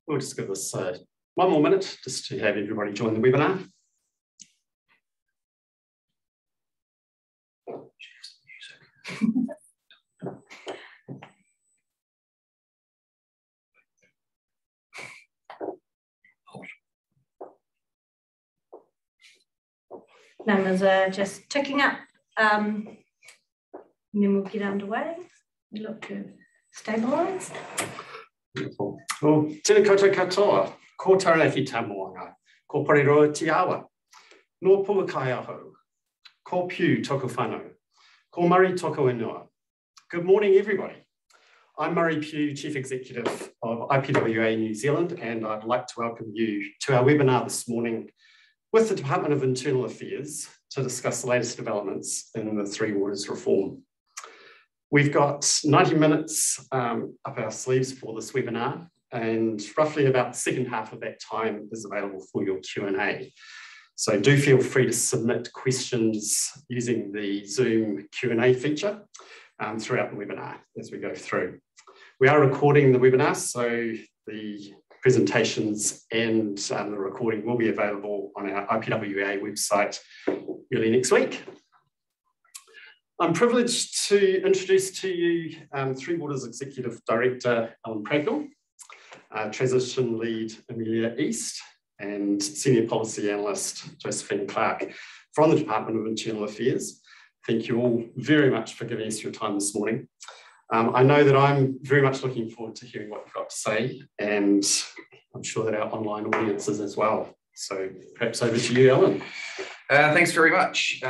We'll just give this one more minute just to have everybody join the webinar. Numbers are just ticking up, and then we'll get underway. We look to stabilise. Wonderful. Well, tēnā koutou katoa, ko taranaki tā moanga, ko pareroa te awa, no puakai aho, ko piu toko whanau, ko Murray toko inua. Good morning, everybody. I'm Murray Pugh, Chief Executive of IPWA New Zealand, and I'd like to welcome you to our webinar this morning with the Department of Internal Affairs to discuss the latest developments in the Three Waters reform. We've got 90 minutes up our sleeves for this webinar, and roughly about the second half of that time is available for your Q&A. So do feel free to submit questions using the Zoom Q&A feature throughout the webinar as we go through. We are recording the webinar, so the presentations and the recording will be available on our IPWA website early next week. I'm privileged to introduce to you Three Waters Executive Director Alan Pragnell, Transition Lead Amelia East, and Senior Policy Analyst Josephine Clark from the Department of Internal Affairs. Thank you all very much for giving us your time this morning. I know that I'm very much looking forward to hearing what you've got to say, and I'm sure that our online audience is as well. So perhaps over to you, Alan. Thanks very much.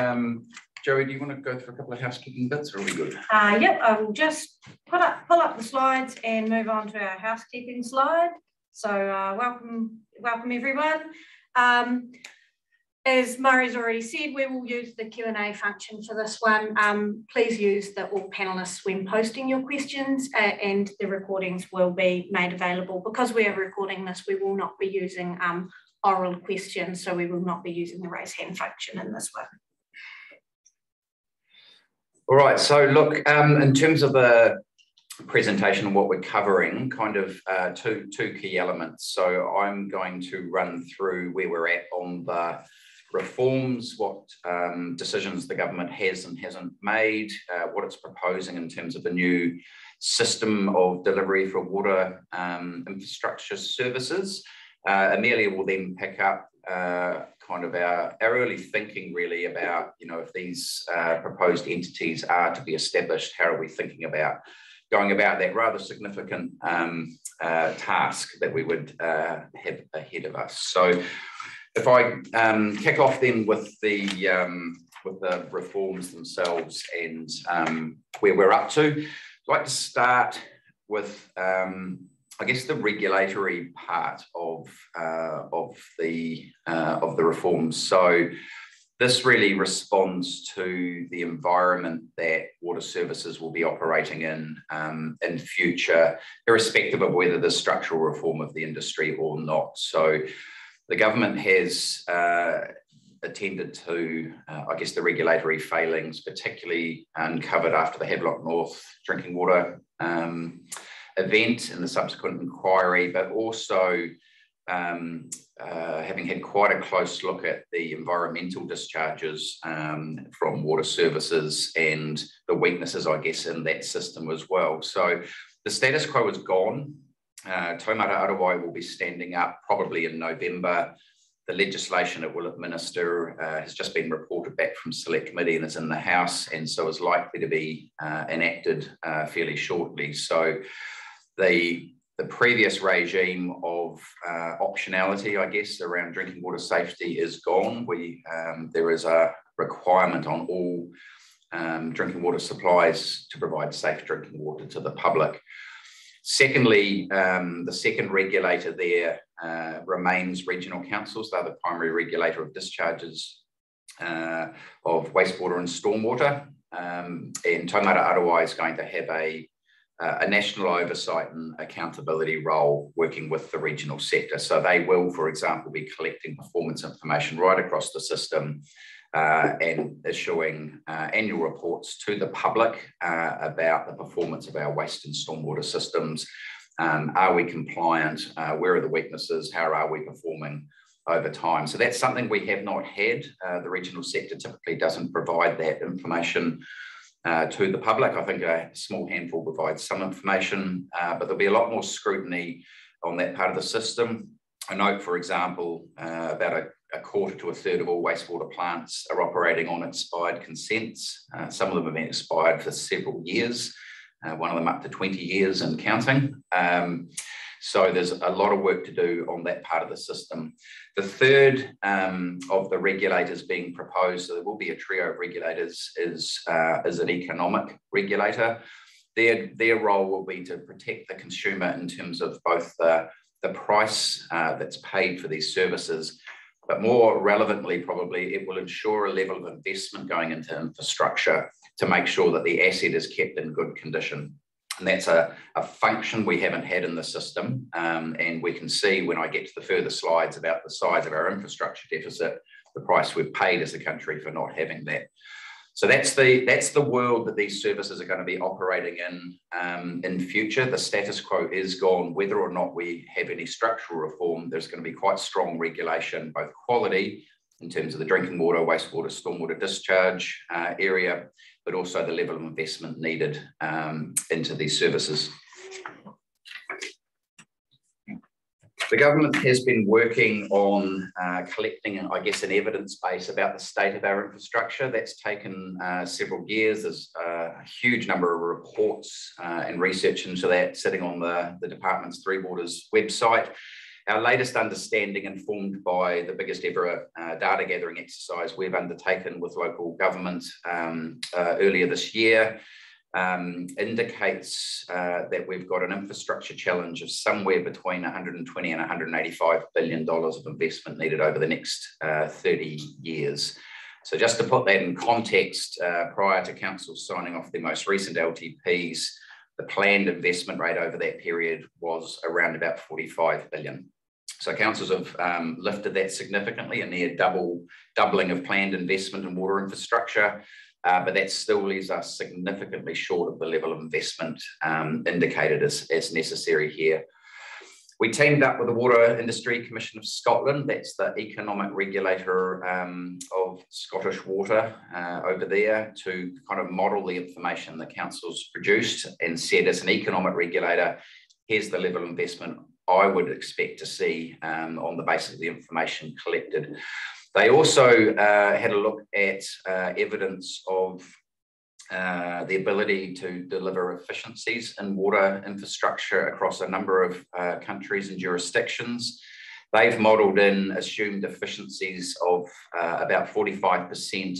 Joey, do you want to go through a couple of housekeeping bits, or are we good? Yep, I will just pull up the slides and move on to our housekeeping slide. So welcome everyone. As Murray's already said, we will use the Q&A function for this one. Please use the all panellists when posting your questions, and the recordings will be made available. Because we are recording this, we will not be using oral questions, so we will not be using the raise hand function in this one. All right, so look, in terms of the presentation and what we're covering, kind of two key elements. So I'm going to run through where we're at on the reforms, what decisions the government has and hasn't made, what it's proposing in terms of a new system of delivery for water infrastructure services. Amelia will then pick up kind of our early thinking really about, you know, if these proposed entities are to be established, how are we thinking about going about that rather significant task that we would have ahead of us. So if I kick off then with the reforms themselves and where we're up to, I'd like to start with I guess the regulatory part of the reforms. So this really responds to the environment that water services will be operating in future, irrespective of whether there's structural reform of the industry or not. So the government has attended to, I guess, the regulatory failings, particularly uncovered after the Havelock North drinking water event and the subsequent inquiry, but also having had quite a close look at the environmental discharges from water services and the weaknesses, I guess, in that system as well. So the status quo is gone. Taumata Arowai will be standing up probably in November. The legislation it will administer has just been reported back from Select Committee and is in the House, and so is likely to be enacted fairly shortly. So the previous regime of optionality, I guess, around drinking water safety is gone. There is a requirement on all drinking water supplies to provide safe drinking water to the public. Secondly, the second regulator there remains regional councils. They're the primary regulator of discharges of wastewater and stormwater. And Taumata Arowai is going to have a national oversight and accountability role working with the regional sector. So they will, for example, be collecting performance information right across the system and issuing annual reports to the public about the performance of our waste and stormwater systems Are we compliant? Where are the weaknesses? How are we performing over time? So that's something we have not had. The regional sector typically doesn't provide that information to the public. I think a small handful provides some information, but there'll be a lot more scrutiny on that part of the system. I note, for example, about a quarter to a third of all wastewater plants are operating on expired consents. Some of them have been expired for several years, one of them up to 20 years and counting. So there's a lot of work to do on that part of the system. The third of the regulators being proposed, so there will be a trio of regulators, is an economic regulator. Their role will be to protect the consumer in terms of both the price that's paid for these services, but more relevantly, probably, it will ensure a level of investment going into infrastructure to make sure that the asset is kept in good condition. And that's a function we haven't had in the system. And we can see when I get to the further slides about the size of our infrastructure deficit, the price we've paid as a country for not having that. So that's the world that these services are going to be operating in future. The status quo is gone. Whether or not we have any structural reform, there's going to be quite strong regulation, both quality in terms of the drinking water, wastewater, stormwater discharge area, but also the level of investment needed into these services. The government has been working on collecting, I guess, an evidence base about the state of our infrastructure. That's taken several years. There's a huge number of reports and research into that sitting on the Department's Three Waters website. Our latest understanding, informed by the biggest ever data gathering exercise we've undertaken with local government earlier this year, indicates that we've got an infrastructure challenge of somewhere between $120 and $185 billion of investment needed over the next 30 years. So just to put that in context, prior to council signing off the most recent LTPs, the planned investment rate over that period was around about $45 billion. So councils have lifted that significantly, a near doubling of planned investment in water infrastructure. But that still leaves us significantly short of the level of investment indicated as necessary here. We teamed up with the Water Industry Commission of Scotland. That's the economic regulator of Scottish Water over there, to kind of model the information the council's produced and said, as an economic regulator, here's the level of investment I would expect to see on the basis of the information collected. They also had a look at evidence of the ability to deliver efficiencies in water infrastructure across a number of countries and jurisdictions. They've modelled in assumed efficiencies of about 45%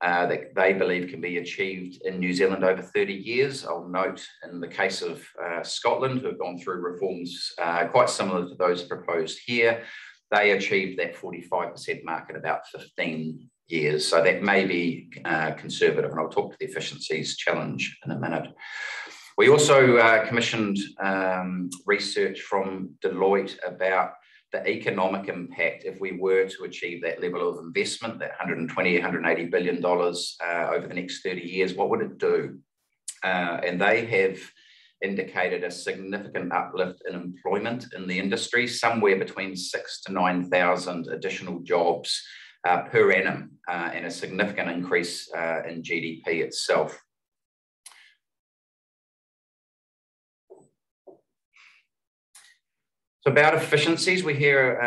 that they believe can be achieved in New Zealand over 30 years. I'll note in the case of Scotland, who have gone through reforms quite similar to those proposed here, they achieved that 45% mark in about 15 years. So that may be conservative, and I'll talk to the efficiencies challenge in a minute. We also commissioned research from Deloitte about the economic impact if we were to achieve that level of investment, that $120, $180 billion over the next 30 years. What would it do? And they have indicated a significant uplift in employment in the industry, somewhere between 6,000 to 9,000 additional jobs per annum, and a significant increase in GDP itself. So about efficiencies, we hear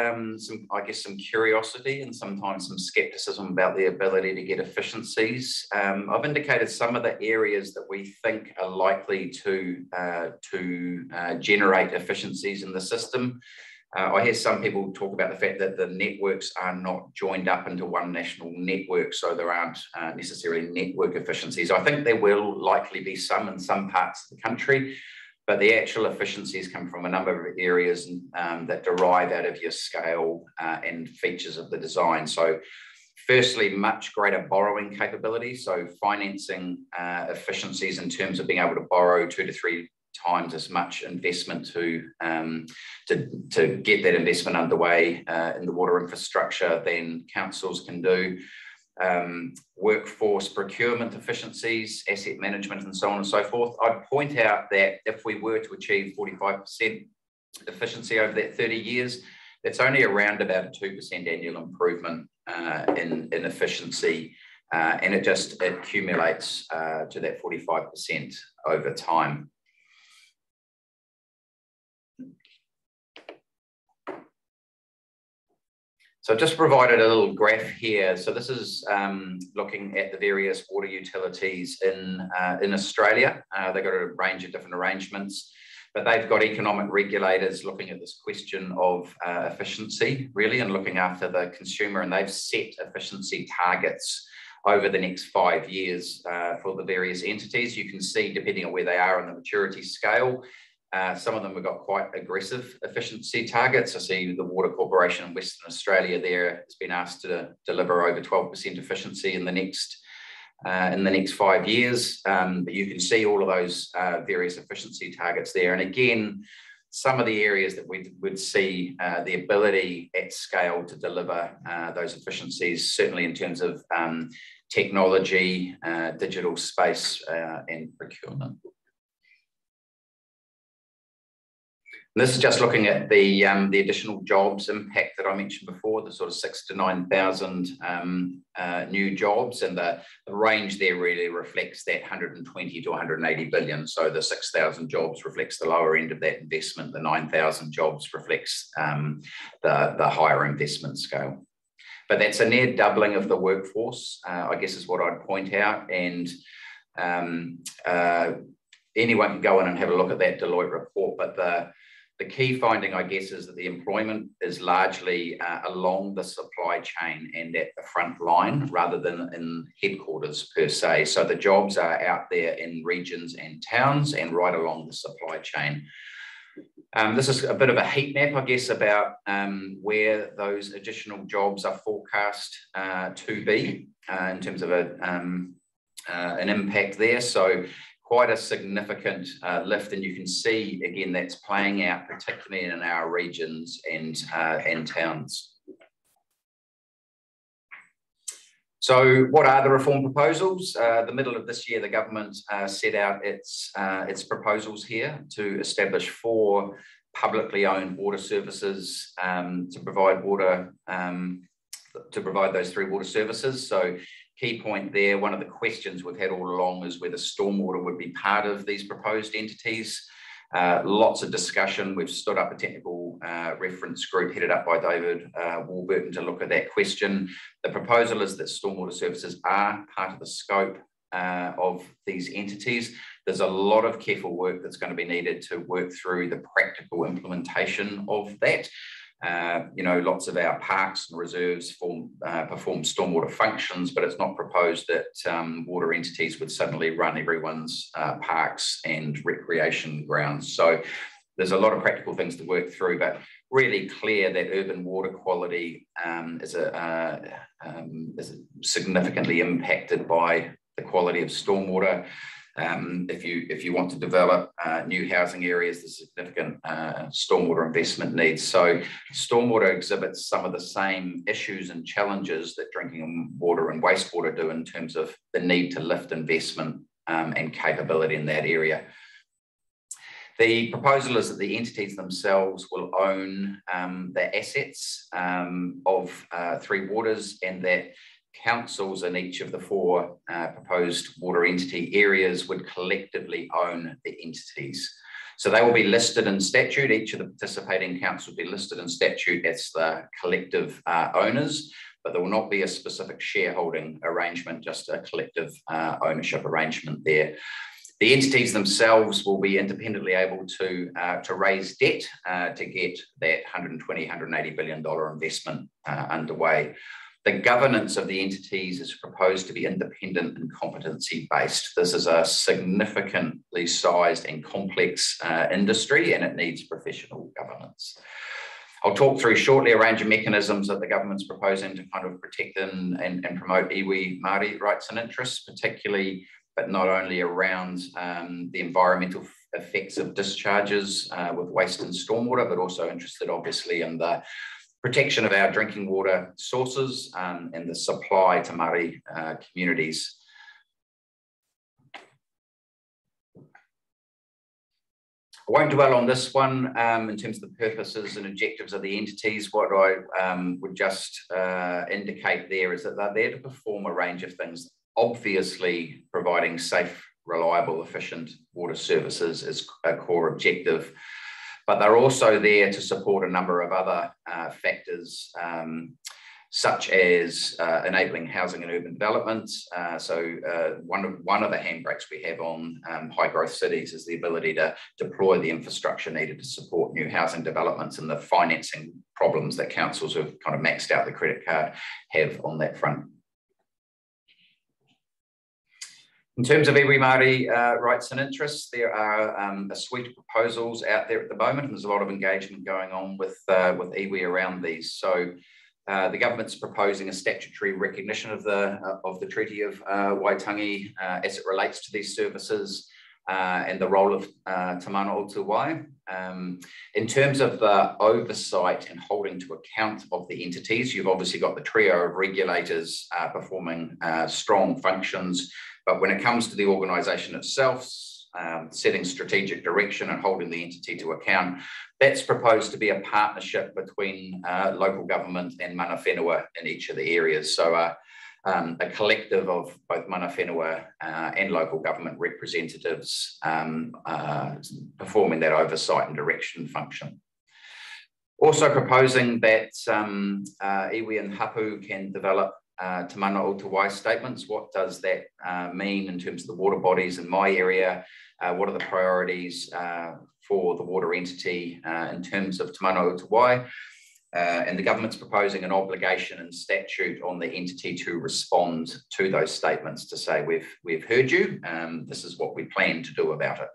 some curiosity and sometimes some skepticism about the ability to get efficiencies. I've indicated some of the areas that we think are likely to generate efficiencies in the system. I hear some people talk about the fact that the networks are not joined up into one national network, so there aren't necessarily network efficiencies. I think there will likely be some in some parts of the country, but the actual efficiencies come from a number of areas that derive out of your scale and features of the design. So firstly, much greater borrowing capability. So financing efficiencies in terms of being able to borrow 2 to 3 times as much investment to get that investment underway in the water infrastructure than councils can do. workforce procurement efficiencies, asset management, and so on and so forth. I'd point out that if we were to achieve 45% efficiency over that 30 years, that's only around about a 2% annual improvement in efficiency, and it just accumulates to that 45% over time. So I've just provided a little graph here. So this is looking at the various water utilities in Australia. They've got a range of different arrangements, but they've got economic regulators looking at this question of efficiency, really, and looking after the consumer. And they've set efficiency targets over the next 5 years for the various entities. You can see, depending on where they are on the maturity scale, some of them have got quite aggressive efficiency targets. I see the Water Corporation in Western Australia there has been asked to deliver over 12% efficiency in the next 5 years. But you can see all of those various efficiency targets there. And again, some of the areas that we would see the ability at scale to deliver those efficiencies, certainly in terms of technology, digital space, and procurement. And this is just looking at the additional jobs impact that I mentioned before, the sort of 6,000 to 9,000 new jobs, and the range there really reflects that 120 to 180 billion. So the 6,000 jobs reflects the lower end of that investment. The 9,000 jobs reflects the higher investment scale. But that's a near doubling of the workforce, I guess, is what I'd point out. And anyone can go in and have a look at that Deloitte report, but the key finding, I guess, is that the employment is largely along the supply chain and at the front line rather than in headquarters per se. So the jobs are out there in regions and towns and right along the supply chain. This is a bit of a heat map, I guess, about where those additional jobs are forecast to be in terms of an impact there. So quite a significant lift, and you can see again that's playing out particularly in our regions and towns. So what are the reform proposals? The middle of this year, the government set out its proposals here to establish 4 publicly owned water services to provide those 3 water services. So key point there, one of the questions we've had all along is whether stormwater would be part of these proposed entities. Lots of discussion. We've stood up a technical reference group headed up by David Warburton to look at that question. The proposal is that stormwater services are part of the scope of these entities. There's a lot of careful work that's going to be needed to work through the practical implementation of that. Lots of our parks and reserves perform stormwater functions, but it's not proposed that water entities would suddenly run everyone's parks and recreation grounds. So there's a lot of practical things to work through, but really clear that urban water quality is significantly impacted by the quality of stormwater. If you want to develop new housing areas, there's significant stormwater investment needs. So stormwater exhibits some of the same issues and challenges that drinking water and wastewater do in terms of the need to lift investment and capability in that area. The proposal is that the entities themselves will own the assets of 3 waters, and that councils in each of the 4 proposed water entity areas would collectively own the entities. So they will be listed in statute. Each of the participating councils will be listed in statute as the collective owners, but there will not be a specific shareholding arrangement, just a collective ownership arrangement there. The entities themselves will be independently able to raise debt to get that $120, $180 billion investment underway. The governance of the entities is proposed to be independent and competency-based. This is a significantly sized and complex industry, and it needs professional governance. I'll talk through shortly a range of mechanisms that the government's proposing to kind of protect and promote iwi Māori rights and interests, particularly, but not only around the environmental effects of discharges with waste and stormwater, but also interested obviously in the protection of our drinking water sources, and the supply to Māori communities. I won't dwell on this one in terms of the purposes and objectives of the entities. What I would just indicate there is that they're there to perform a range of things. Obviously, providing safe, reliable, efficient water services is a core objective, but they're also there to support a number of other factors, such as enabling housing and urban development. One of the handbrakes we have on high growth cities is the ability to deploy the infrastructure needed to support new housing developments, and the financing problems that councils have kind of maxed out the credit card have on that front. In terms of iwi Māori rights and interests, there are a suite of proposals out there at the moment, and there's a lot of engagement going on with iwi around these. So the government's proposing a statutory recognition of the Treaty of Waitangi as it relates to these services and the role of Te Mana o Te Wai. In terms of the oversight and holding to account of the entities, you've obviously got the trio of regulators performing strong functions. But when it comes to the organisation itself, setting strategic direction and holding the entity to account, that's proposed to be a partnership between local government and mana whenua in each of the areas. So a collective of both mana whenua and local government representatives performing that oversight and direction function. Also proposing that iwi and hapu can develop Te Mana o Te Wai statements. What does that mean in terms of the water bodies in my area? What are the priorities for the water entity in terms of Te Mana o Te Wai? And the government's proposing an obligation and statute on the entity to respond to those statements to say, we've heard you, this is what we plan to do about it.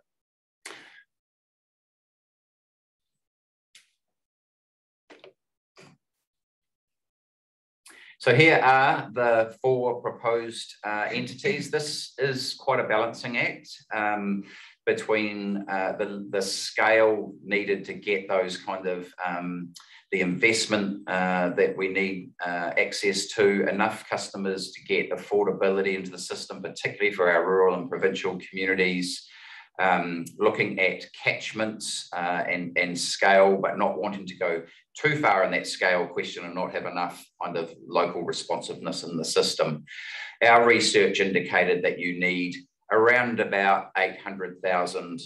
So here are the 4 proposed entities. This is quite a balancing act between the scale needed to get those kind of the investment that we need access to, enough customers to get affordability into the system, particularly for our rural and provincial communities, looking at catchments and scale, but not wanting to go too far in that scale question and not have enough kind of local responsiveness in the system. Our research indicated that you need around about 800,000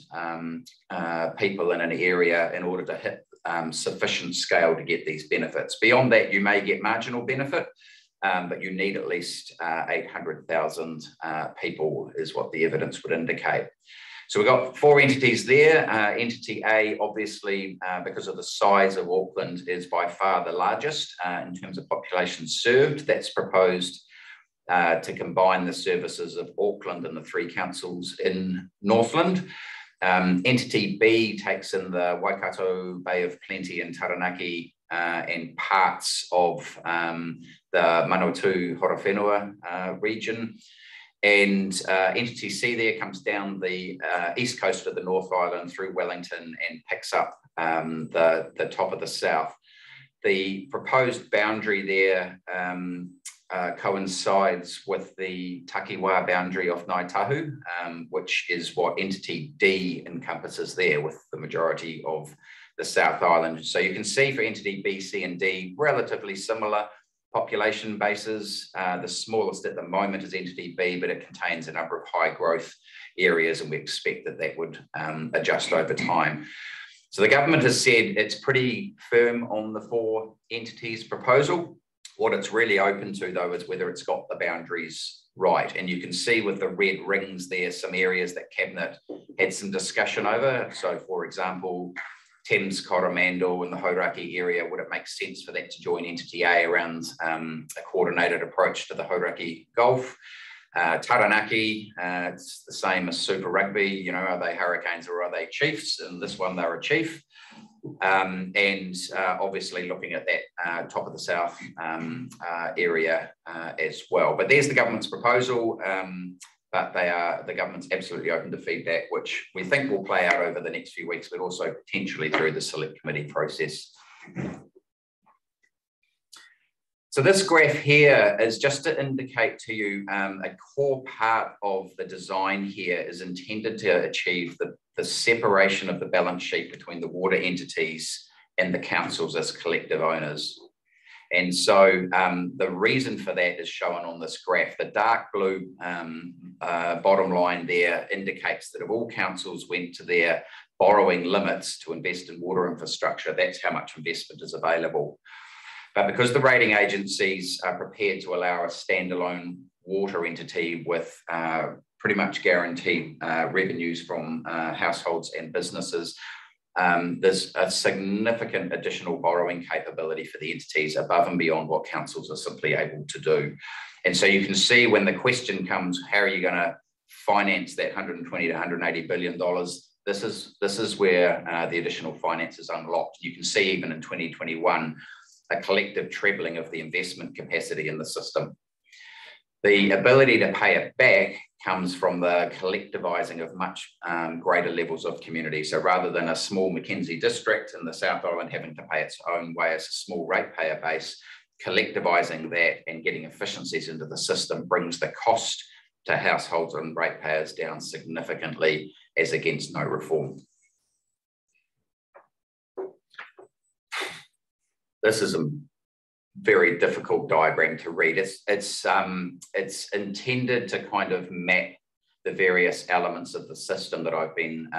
people in an area in order to hit sufficient scale to get these benefits. Beyond that, you may get marginal benefit, but you need at least 800,000 people is what the evidence would indicate. So we've got 4 entities there. Entity A, obviously, because of the size of Auckland, is by far the largest in terms of population served. That's proposed to combine the services of Auckland and the 3 councils in Northland. Entity B takes in the Waikato, Bay of Plenty and Taranaki and parts of the Manawatu Horowhenua region. And Entity C there comes down the east coast of the North Island through Wellington and picks up the top of the south. The proposed boundary there coincides with the Takiwā boundary of Ngāi Tahu, which is what Entity D encompasses there with the majority of the South Island. So you can see for Entity B, C and D, relatively similar population bases. The smallest at the moment is Entity B, but it contains a number of high growth areas, and we expect that that would adjust over time. So the government has said it's pretty firm on the 4 entities proposal. What it's really open to, though, is whether it's got the boundaries right. And you can see with the red rings there some areas that Cabinet had some discussion over. So, for example, Thames, Coromandel and the Hauraki area, would it make sense for that to join Entity A around a coordinated approach to the Hauraki Gulf? Taranaki, it's the same as Super Rugby, you know, are they Hurricanes or are they Chiefs? And this one, they're a Chief. And obviously looking at that top of the south area as well. But there's the government's proposal. But the government's absolutely open to feedback, which we think will play out over the next few weeks, but also potentially through the select committee process. So this graph here is just to indicate to you a core part of the design here is intended to achieve the separation of the balance sheet between the water entities and the councils as collective owners. And so the reason for that is shown on this graph. The dark blue bottom line there indicates that if all councils went to their borrowing limits to invest in water infrastructure, that's how much investment is available. But because the rating agencies are prepared to allow a standalone water entity with pretty much guaranteed revenues from households and businesses, there's a significant additional borrowing capability for the entities above and beyond what councils are simply able to do. And so you can see when the question comes, how are you going to finance that $120 to $180 billion? This is where the additional finance is unlocked. You can see even in 2021, a collective trebling of the investment capacity in the system. The ability to pay it back comes from the collectivising of much greater levels of community. So rather than a small Mackenzie district in the South Island having to pay its own way as a small ratepayer base, collectivising that and getting efficiencies into the system brings the cost to households and ratepayers down significantly as against no reform. This is a very difficult diagram to read. It's intended to kind of map the various elements of the system that I've been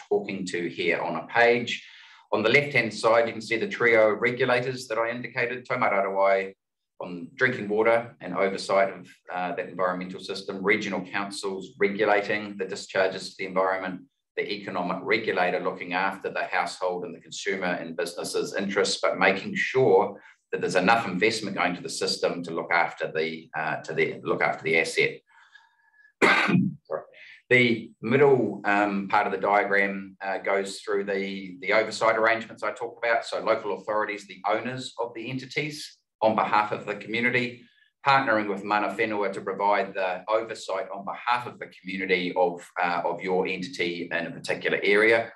talking to here on a page. On the left-hand side, you can see the trio of regulators that I indicated, Taumarara on drinking water and oversight of that environmental system, regional councils regulating the discharges to the environment, the economic regulator looking after the household and the consumer and businesses' interests, but making sure that there's enough investment going to the system to look after the asset. Sorry. The middle part of the diagram goes through the oversight arrangements I talked about. So local authorities, the owners of the entities on behalf of the community, partnering with mana whenua to provide the oversight on behalf of the community of your entity in a particular area.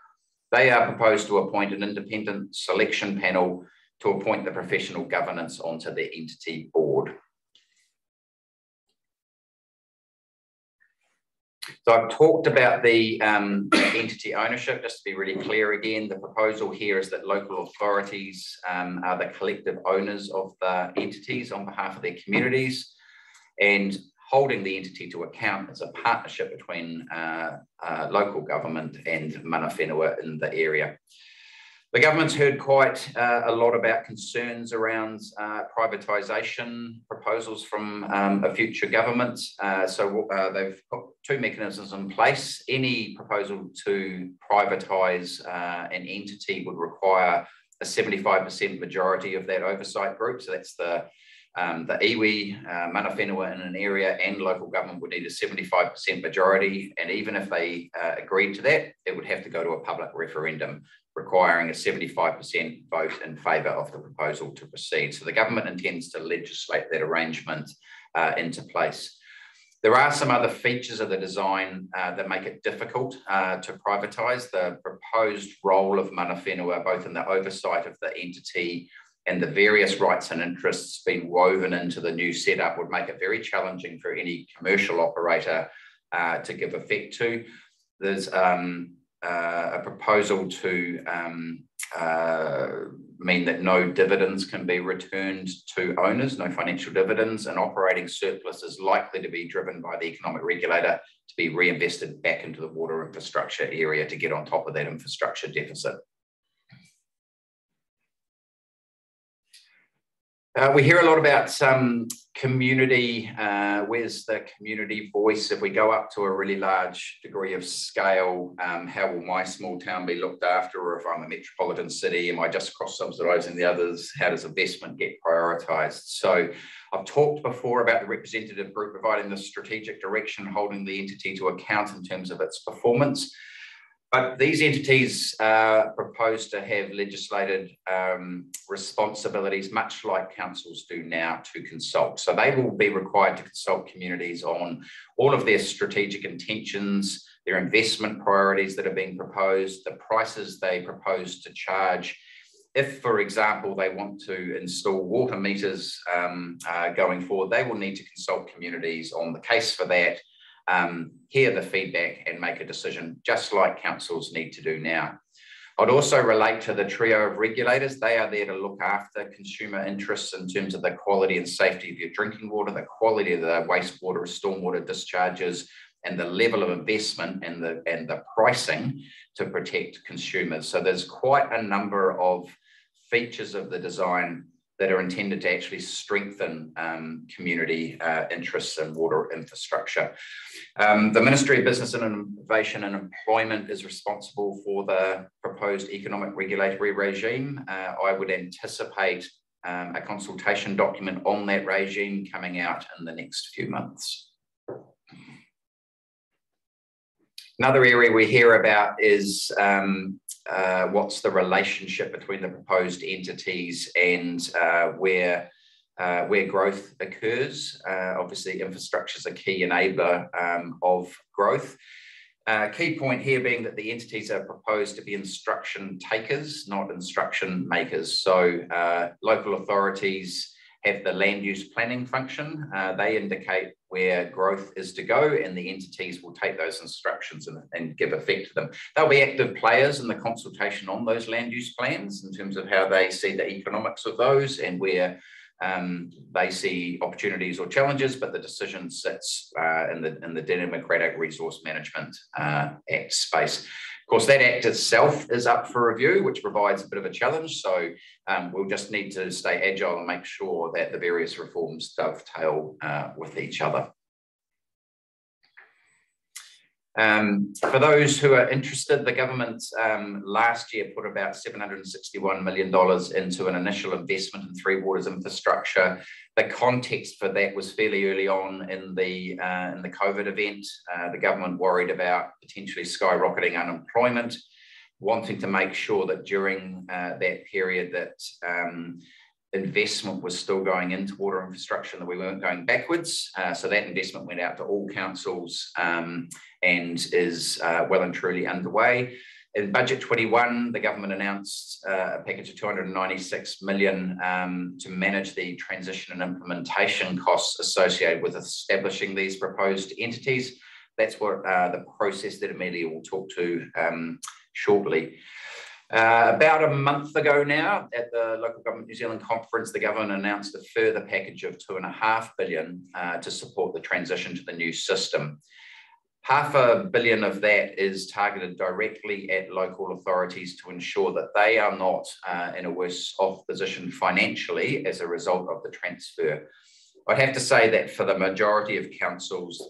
They are proposed to appoint an independent selection panel to appoint the professional governance onto the entity board. So I've talked about the entity ownership. Just to be really clear again, the proposal here is that local authorities are the collective owners of the entities on behalf of their communities, and holding the entity to account is a partnership between local government and mana whenua in the area. The government's heard quite a lot about concerns around privatisation proposals from a future government. So they've put two mechanisms in place. Any proposal to privatise an entity would require a 75% majority of that oversight group. So that's the iwi, mana whenua in an area, and local government would need a 75% majority. And even if they agreed to that, it would have to go to a public referendum, requiring a 75% vote in favour of the proposal to proceed. So the government intends to legislate that arrangement into place. There are some other features of the design that make it difficult to privatise. The proposed role of mana whenua, both in the oversight of the entity and the various rights and interests being woven into the new setup, would make it very challenging for any commercial operator to give effect to. There's a proposal to mean that no dividends can be returned to owners, no financial dividends, and operating surplus is likely to be driven by the economic regulator to be reinvested back into the water infrastructure area to get on top of that infrastructure deficit. We hear a lot about community, where's the community voice? If we go up to a really large degree of scale, how will my small town be looked after? Or if I'm a metropolitan city, am I just cross-subsidising the others? How does investment get prioritised? So I've talked before about the representative group providing the strategic direction, holding the entity to account in terms of its performance. But these entities are proposed to have legislated responsibilities, much like councils do now, to consult. So they will be required to consult communities on all of their strategic intentions, their investment priorities that are being proposed, the prices they propose to charge If, for example, they want to install water meters going forward, they will need to consult communities on the case for that, hear the feedback and make a decision, just like councils need to do now. I'd also relate to the trio of regulators. They are there to look after consumer interests in terms of the quality and safety of your drinking water, the quality of the wastewater, stormwater discharges, and the level of investment and the pricing to protect consumers. So there's quite a number of features of the design that are intended to actually strengthen community interests in water infrastructure. The Ministry of Business and Innovation and Employment is responsible for the proposed economic regulatory regime. I would anticipate a consultation document on that regime coming out in the next few months. Another area we hear about is what's the relationship between the proposed entities and where growth occurs. Obviously, infrastructure is a key enabler of growth. Key point here being that the entities are proposed to be instruction takers, not instruction makers. So local authorities have the land use planning function. They indicate where growth is to go, and the entities will take those instructions and give effect to them. They'll be active players in the consultation on those land use plans in terms of how they see the economics of those and where they see opportunities or challenges, but the decision sits in the Democratic Resource Management Act space. Of course, that act itself is up for review, which provides a bit of a challenge. So we'll just need to stay agile and make sure that the various reforms dovetail with each other. For those who are interested, the government last year put about $761 million into an initial investment in Three Waters infrastructure. The context for that was fairly early on in the COVID event. The government worried about potentially skyrocketing unemployment, wanting to make sure that during that period that investment was still going into water infrastructure and that we weren't going backwards. So that investment went out to all councils and is well and truly underway. In Budget 21, the government announced a package of $296 million to manage the transition and implementation costs associated with establishing these proposed entities. That's what the process that Amelia will talk to shortly. About a month ago now, at the Local Government New Zealand conference, the government announced a further package of $2.5 billion to support the transition to the new system. $500 million of that is targeted directly at local authorities to ensure that they are not in a worse off position financially as a result of the transfer. I'd have to say that for the majority of councils,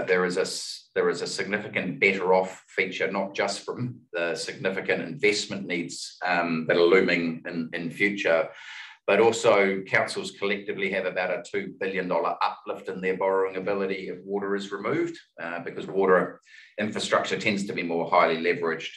there is a significant better off feature, not just from the significant investment needs that are looming in future, but also councils collectively have about a $2 billion uplift in their borrowing ability if water is removed, because water infrastructure tends to be more highly leveraged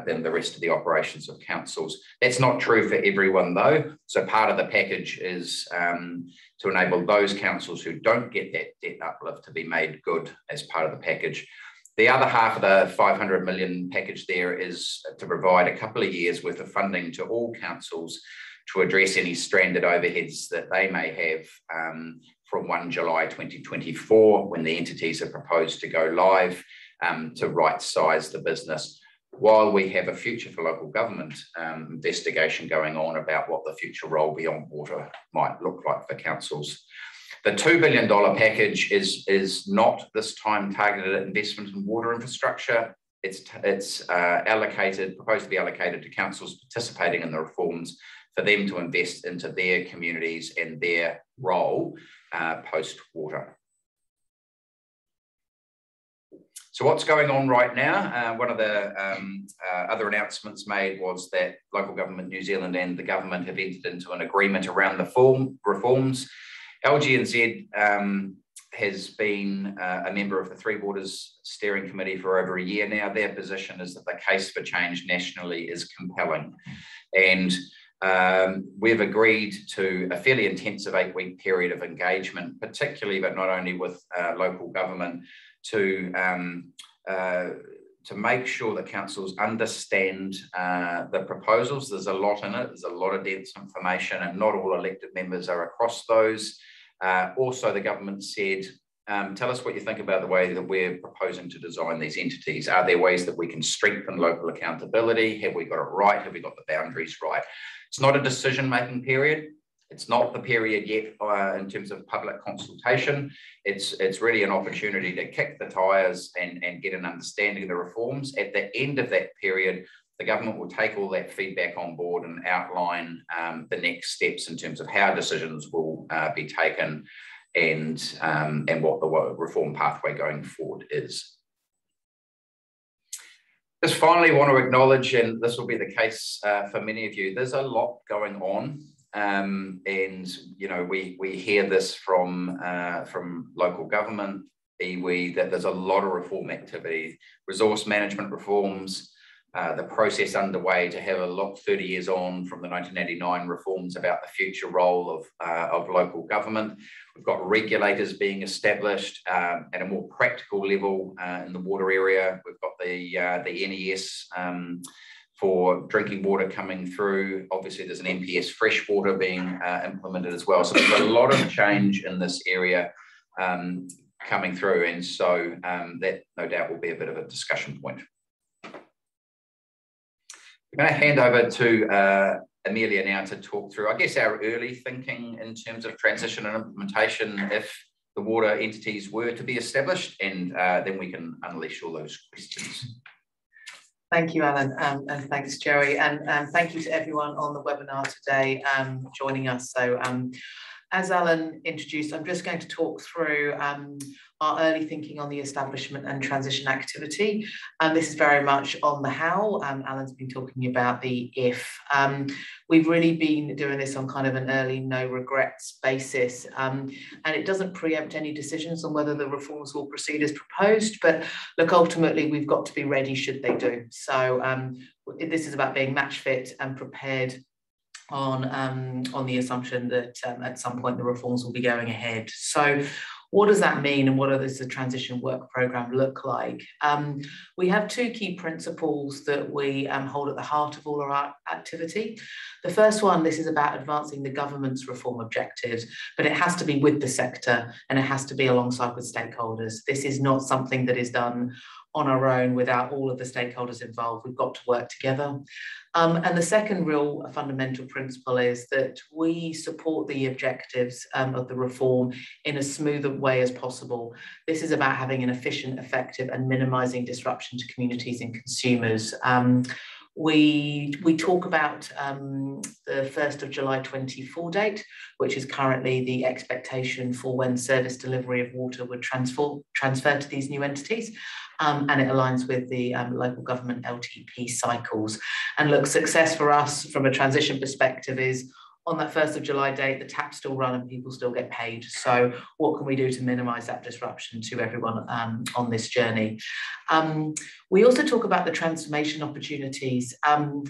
than the rest of the operations of councils. That's not true for everyone though. So part of the package is to enable those councils who don't get that debt uplift to be made good as part of the package. The other half of the $500 million package there is to provide a couple of years worth of funding to all councils to address any stranded overheads that they may have from 1 July 2024, when the entities are proposed to go live, to right-size the business, while we have a Future for Local Government investigation going on about what the future role beyond water might look like for councils. The $2 billion package is not this time targeted at investment in water infrastructure. It's proposed to be allocated to councils participating in the reforms for them to invest into their communities and their role post-water. So what's going on right now? One of the other announcements made was that Local Government New Zealand and the government have entered into an agreement around the reforms. LGNZ has been a member of the Three Waters Steering Committee for over a year now. Their position is that the case for change nationally is compelling. And we've agreed to a fairly intensive 8-week period of engagement, particularly, but not only with local government, to to make sure that councils understand the proposals. There's a lot in it. There's a lot of dense information, and not all elected members are across those. Also, the government said, tell us what you think about the way that we're proposing to design these entities. Are there ways that we can strengthen local accountability? Have we got it right? Have we got the boundaries right? It's not a decision-making period. It's not the period yet in terms of public consultation. It's really an opportunity to kick the tyres and get an understanding of the reforms. At the end of that period, the government will take all that feedback on board and outline the next steps in terms of how decisions will be taken and what the reform pathway going forward is. Just finally want to acknowledge, and this will be the case for many of you, there's a lot going on. And you know, we hear this from local government, iwi, that there's a lot of reform activity, resource management reforms, the process underway to have a look 30 years on from the 1989 reforms about the future role of local government. We've got regulators being established at a more practical level in the water area. We've got the NES for drinking water coming through. Obviously, there's an NPS freshwater being implemented as well. So there's a lot of change in this area coming through. And so that no doubt will be a bit of a discussion point. I'm going to hand over to Amelia now to talk through, I guess, our early thinking in terms of transition and implementation if the water entities were to be established, and then we can unleash all those questions. Thank you, Alan, and thanks, Joey, and thank you to everyone on the webinar today joining us. So as Alan introduced, I'm just going to talk through our early thinking on the establishment and transition activity. And this is very much on the how. Alan's been talking about the if. We've really been doing this on kind of an early no regrets basis. And it doesn't preempt any decisions on whether the reforms will proceed as proposed. But look, ultimately, we've got to be ready should they do. So this is about being match fit and prepared on the assumption that at some point the reforms will be going ahead. So what does that mean, and what does the transition work programme look like? We have two key principles that we hold at the heart of all our activity. The first one, this is about advancing the government's reform objectives, but it has to be with the sector and it has to be alongside with stakeholders. This is not something that is done on our own without all of the stakeholders involved. We've got to work together. And the second real fundamental principle is that we support the objectives of the reform in as smooth a way as possible. This is about having an efficient, effective, and minimising disruption to communities and consumers. We talk about the 1st of July 24 date, which is currently the expectation for when service delivery of water would transfer to these new entities. And it aligns with the local government LTP cycles. And look, success for us from a transition perspective is on that 1st of July date, the taps still run and people still get paid. So what can we do to minimise that disruption to everyone on this journey? We also talk about the transformation opportunities. In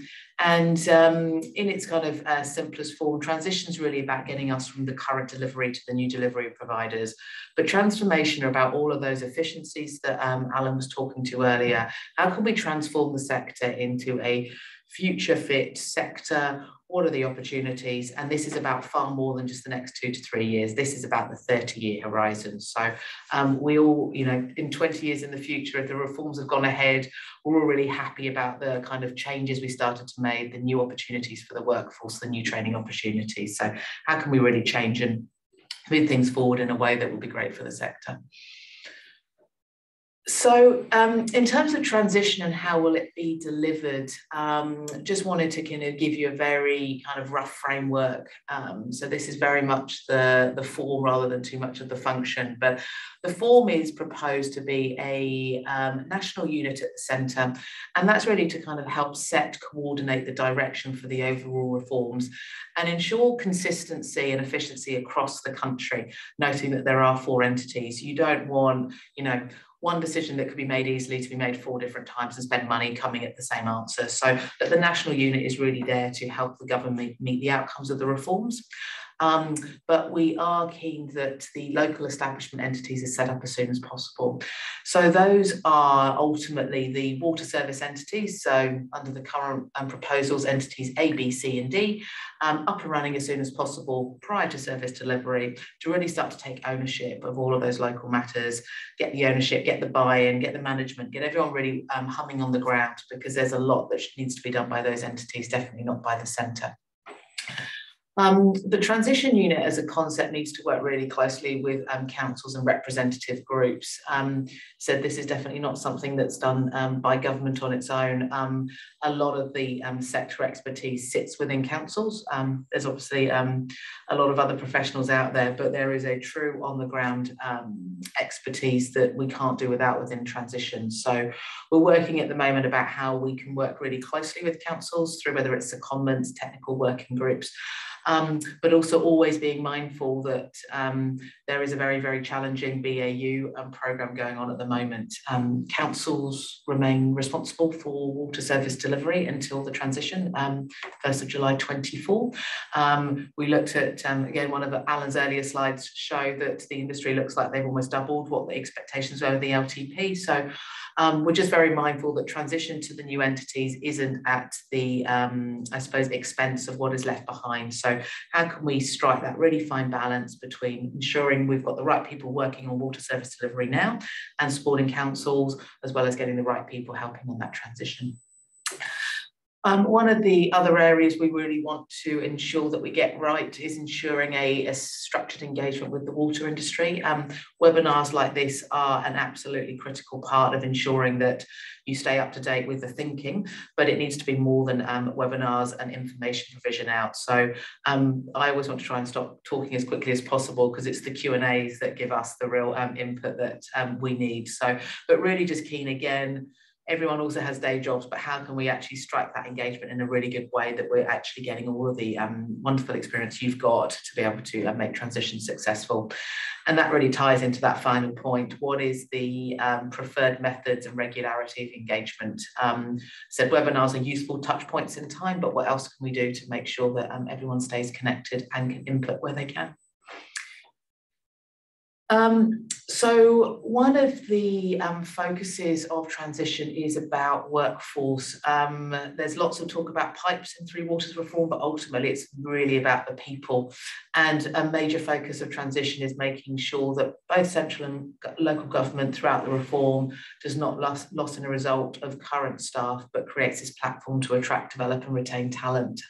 its kind of simplest form, transition is really about getting us from the current delivery to the new delivery providers. But transformation are about all of those efficiencies that Alan was talking to earlier. How can we transform the sector into a future fit sector? What are the opportunities? And this is about far more than just the next 2 to 3 years. This is about the 30-year horizon. So we all, you know, in 20 years in the future, if the reforms have gone ahead, we're all really happy about the kind of changes we started to make, the new opportunities for the workforce, the new training opportunities. So how can we really change and move things forward in a way that will be great for the sector? So in terms of transition and how will it be delivered, just wanted to kind of give you a very kind of rough framework. So this is very much the form rather than too much of the function, but the form is proposed to be a national unit at the centre, and that's really to kind of help coordinate the direction for the overall reforms and ensure consistency and efficiency across the country, noting that there are 4 entities. You don't want, you know, one decision that could be made easily to be made 4 different times and spend money coming at the same answer. So that the national unit is really there to help the government meet the outcomes of the reforms. But we are keen that the local establishment entities are set up as soon as possible. So those are ultimately the water service entities. So under the current proposals, entities A, B, C and D, up and running as soon as possible prior to service delivery, to really start to take ownership of all of those local matters, get the ownership, get the buy-in, get the management, get everyone really humming on the ground, because there's a lot that needs to be done by those entities, definitely not by the centre. The transition unit as a concept needs to work really closely with councils and representative groups. So this is definitely not something that's done by government on its own. A lot of the sector expertise sits within councils. There's obviously a lot of other professionals out there, but there is a true on the ground expertise that we can't do without within transition. So we're working at the moment about how we can work really closely with councils through whether it's secondments, technical working groups, but also always being mindful that there is a very, very challenging BAU programme going on at the moment. Councils remain responsible for water service delivery until the transition, 1st of July 24. We looked at, again, one of Alan's earlier slides show that the industry looks like they've almost doubled what the expectations were of the LTP. So we're just very mindful that transition to the new entities isn't at the, I suppose, expense of what is left behind. So how can we strike that really fine balance between ensuring we've got the right people working on water service delivery now and supporting councils, as well as getting the right people helping on that transition. One of the other areas we really want to ensure that we get right is ensuring a structured engagement with the water industry. Webinars like this are an absolutely critical part of ensuring that you stay up to date with the thinking, but it needs to be more than webinars and information provision out. So I always want to try and stop talking as quickly as possible, because it's the Q&As that give us the real input that we need. So, but really just keen again, everyone also has day jobs, but how can we actually strike that engagement in a really good way that we're actually getting all of the wonderful experience you've got to be able to make transition successful? And that really ties into that final point. What is the preferred methods and regularity of engagement? So webinars are useful touch points in time, but what else can we do to make sure that everyone stays connected and can input where they can? So one of the focuses of transition is about workforce. There's lots of talk about pipes in Three Waters reform, but ultimately it's really about the people. And a major focus of transition is making sure that both central and local government throughout the reform does not lost in a result of current staff, but creates this platform to attract, develop and retain talent.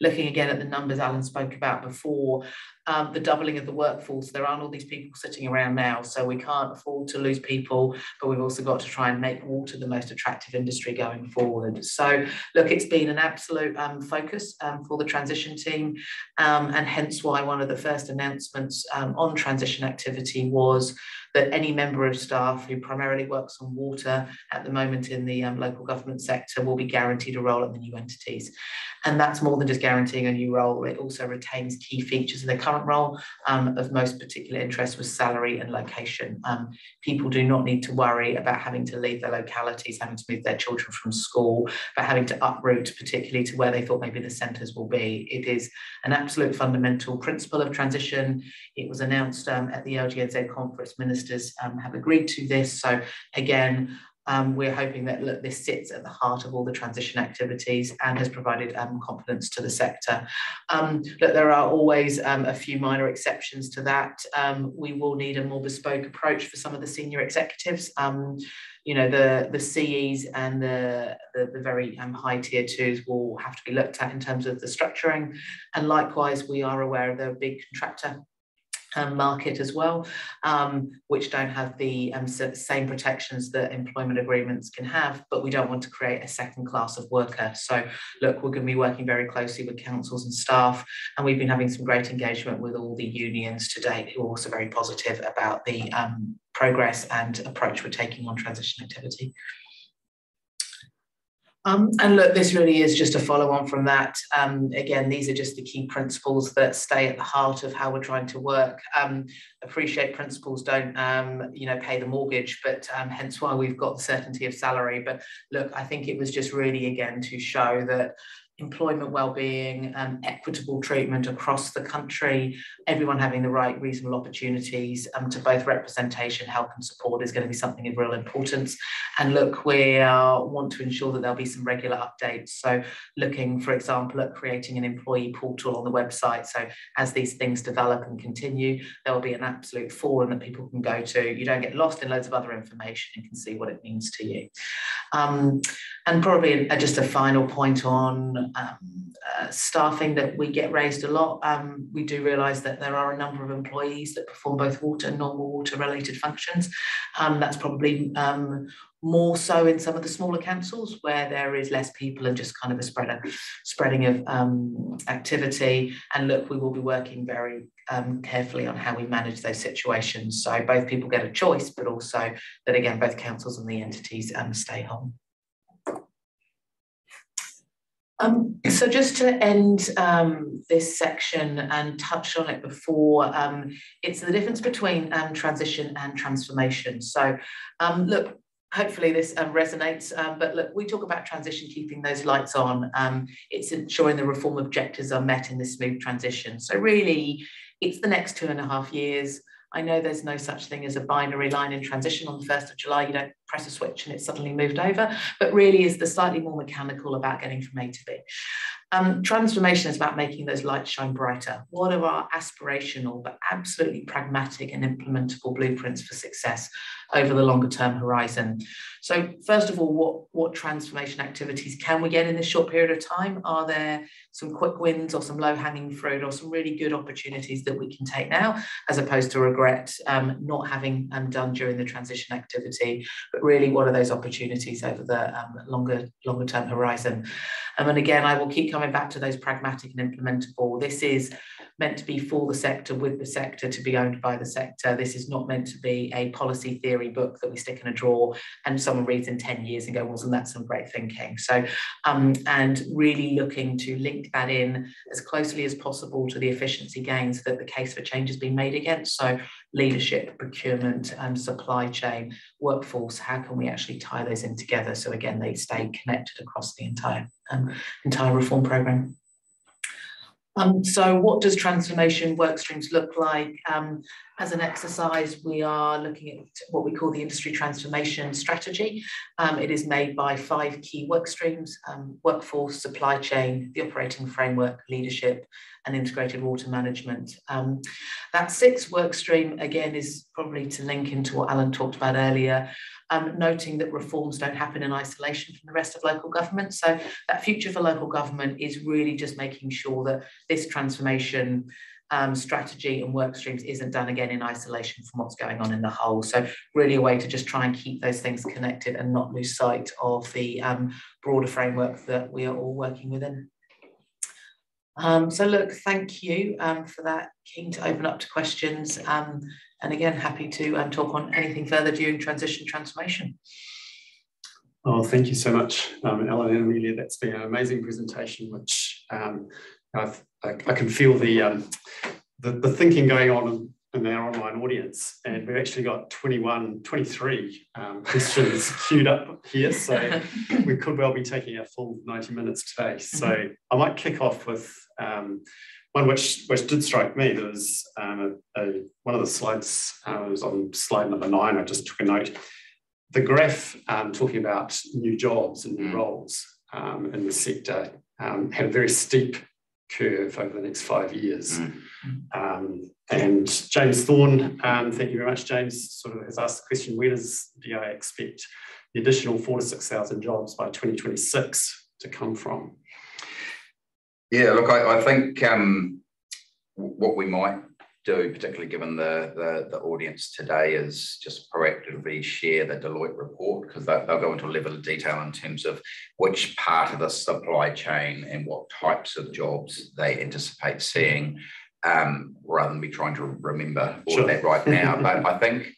Looking again at the numbers Alan spoke about before, the doubling of the workforce, there aren't all these people sitting around now, so we can't afford to lose people, but we've also got to try and make water the most attractive industry going forward. So look, it's been an absolute focus for the transition team, and hence why one of the first announcements on transition activity was that any member of staff who primarily works on water at the moment in the local government sector will be guaranteed a role at the new entities. And that's more than just guaranteeing a new role, it also retains key features of their current role. Of most particular interest was salary and location. People do not need to worry about having to leave their localities, having to move their children from school, but having to uproot particularly to where they thought maybe the centres will be. It is an absolute fundamental principle of transition. It was announced at the LGNZ conference, ministers have agreed to this. So again, we're hoping that look, this sits at the heart of all the transition activities and has provided confidence to the sector. Look, there are always a few minor exceptions to that. We will need a more bespoke approach for some of the senior executives. You know, the CEs and the very high tier twos will have to be looked at in terms of the structuring. And likewise, we are aware of the big contractor market as well, which don't have the same protections that employment agreements can have, but we don't want to create a second class of worker. So look, we're going to be working very closely with councils and staff, and we've been having some great engagement with all the unions to date, who are also very positive about the progress and approach we're taking on transition activity. And look, this really is just a follow on from that. Again, these are just the key principles that stay at the heart of how we're trying to work. Appreciate principles don't, you know, pay the mortgage, but hence why we've got the certainty of salary. But look, I think it was just really, again, to show that employment well-being, equitable treatment across the country, everyone having the right reasonable opportunities to both representation, help and support is going to be something of real importance. And look, we want to ensure that there'll be some regular updates. So looking, for example, at creating an employee portal on the website. So as these things develop and continue, there will be an absolute forum that people can go to. You don't get lost in loads of other information. You can see what it means to you. And probably just a final point on staffing that we get raised a lot. We do realise that there are a number of employees that perform both water and normal water related functions. That's probably more so in some of the smaller councils where there is less people and just kind of a spreading of activity. And look, we will be working very carefully on how we manage those situations. So both people get a choice, but also that, again, both councils and the entities stay home. So just to end this section and touch on it before, it's the difference between transition and transformation. So look, hopefully this resonates, but look, we talk about transition, keeping those lights on. It's ensuring the reform objectives are met in this smooth transition. So really, it's the next 2.5 years. I know there's no such thing as a binary line in transition. On the 1st of July, you don't press a switch and it's suddenly moved over, but really is the slightly more mechanical about getting from A to B. Transformation is about making those lights shine brighter. What are our aspirational but absolutely pragmatic and implementable blueprints for success over the longer term horizon? So first of all, what transformation activities can we get in this short period of time? Are there some quick wins or some low-hanging fruit or some really good opportunities that we can take now, as opposed to regret not having done during the transition activity? But really, what are those opportunities over the longer term horizon? And again, I will keep coming back to those pragmatic and implementable. This is meant to be for the sector, with the sector, to be owned by the sector. This is not meant to be a policy theory book that we stick in a drawer and someone reads in 10 years and go, wasn't that some great thinking? So, and really looking to link that in as closely as possible to the efficiency gains that the case for change has been made against. So leadership, procurement, supply chain, workforce, how can we actually tie those in together? So again, they stay connected across the entire reform programme. So what does transformation work streams look like? As an exercise, we are looking at what we call the industry transformation strategy. It is made by 5 key work streams: workforce, supply chain, the operating framework, leadership, and integrated water management. That 6th work stream, again, is probably to link into what Alan talked about earlier, noting that reforms don't happen in isolation from the rest of local government. So that future for local government is really just making sure that this transformation strategy and work streams isn't done again in isolation from what's going on in the whole. So really a way to just try and keep those things connected and not lose sight of the broader framework that we are all working within. So look, thank you for that. Keen to open up to questions. And again, happy to talk on anything further during transition transformation. Oh, thank you so much, Alan and Amelia. That's been an amazing presentation, which I can feel the thinking going on in our online audience. And we've actually got 23 questions queued up here. So we could well be taking a full 90 minutes today. So I might kick off with one which did strike me. There was one of the slides, was on slide number 9. I just took a note. The graph talking about new jobs and new roles in the sector had a very steep curve over the next 5 years. And James Thorne, thank you very much, James, sort of has asked the question, where does DI expect the additional 4,000 to 6,000 jobs by 2026 to come from? Yeah, look, I think what we might do, particularly given the audience today, is just proactively share the Deloitte report, because they'll go into a level of detail in terms of which part of the supply chain and what types of jobs they anticipate seeing, rather than me trying to remember all of that right now. But I think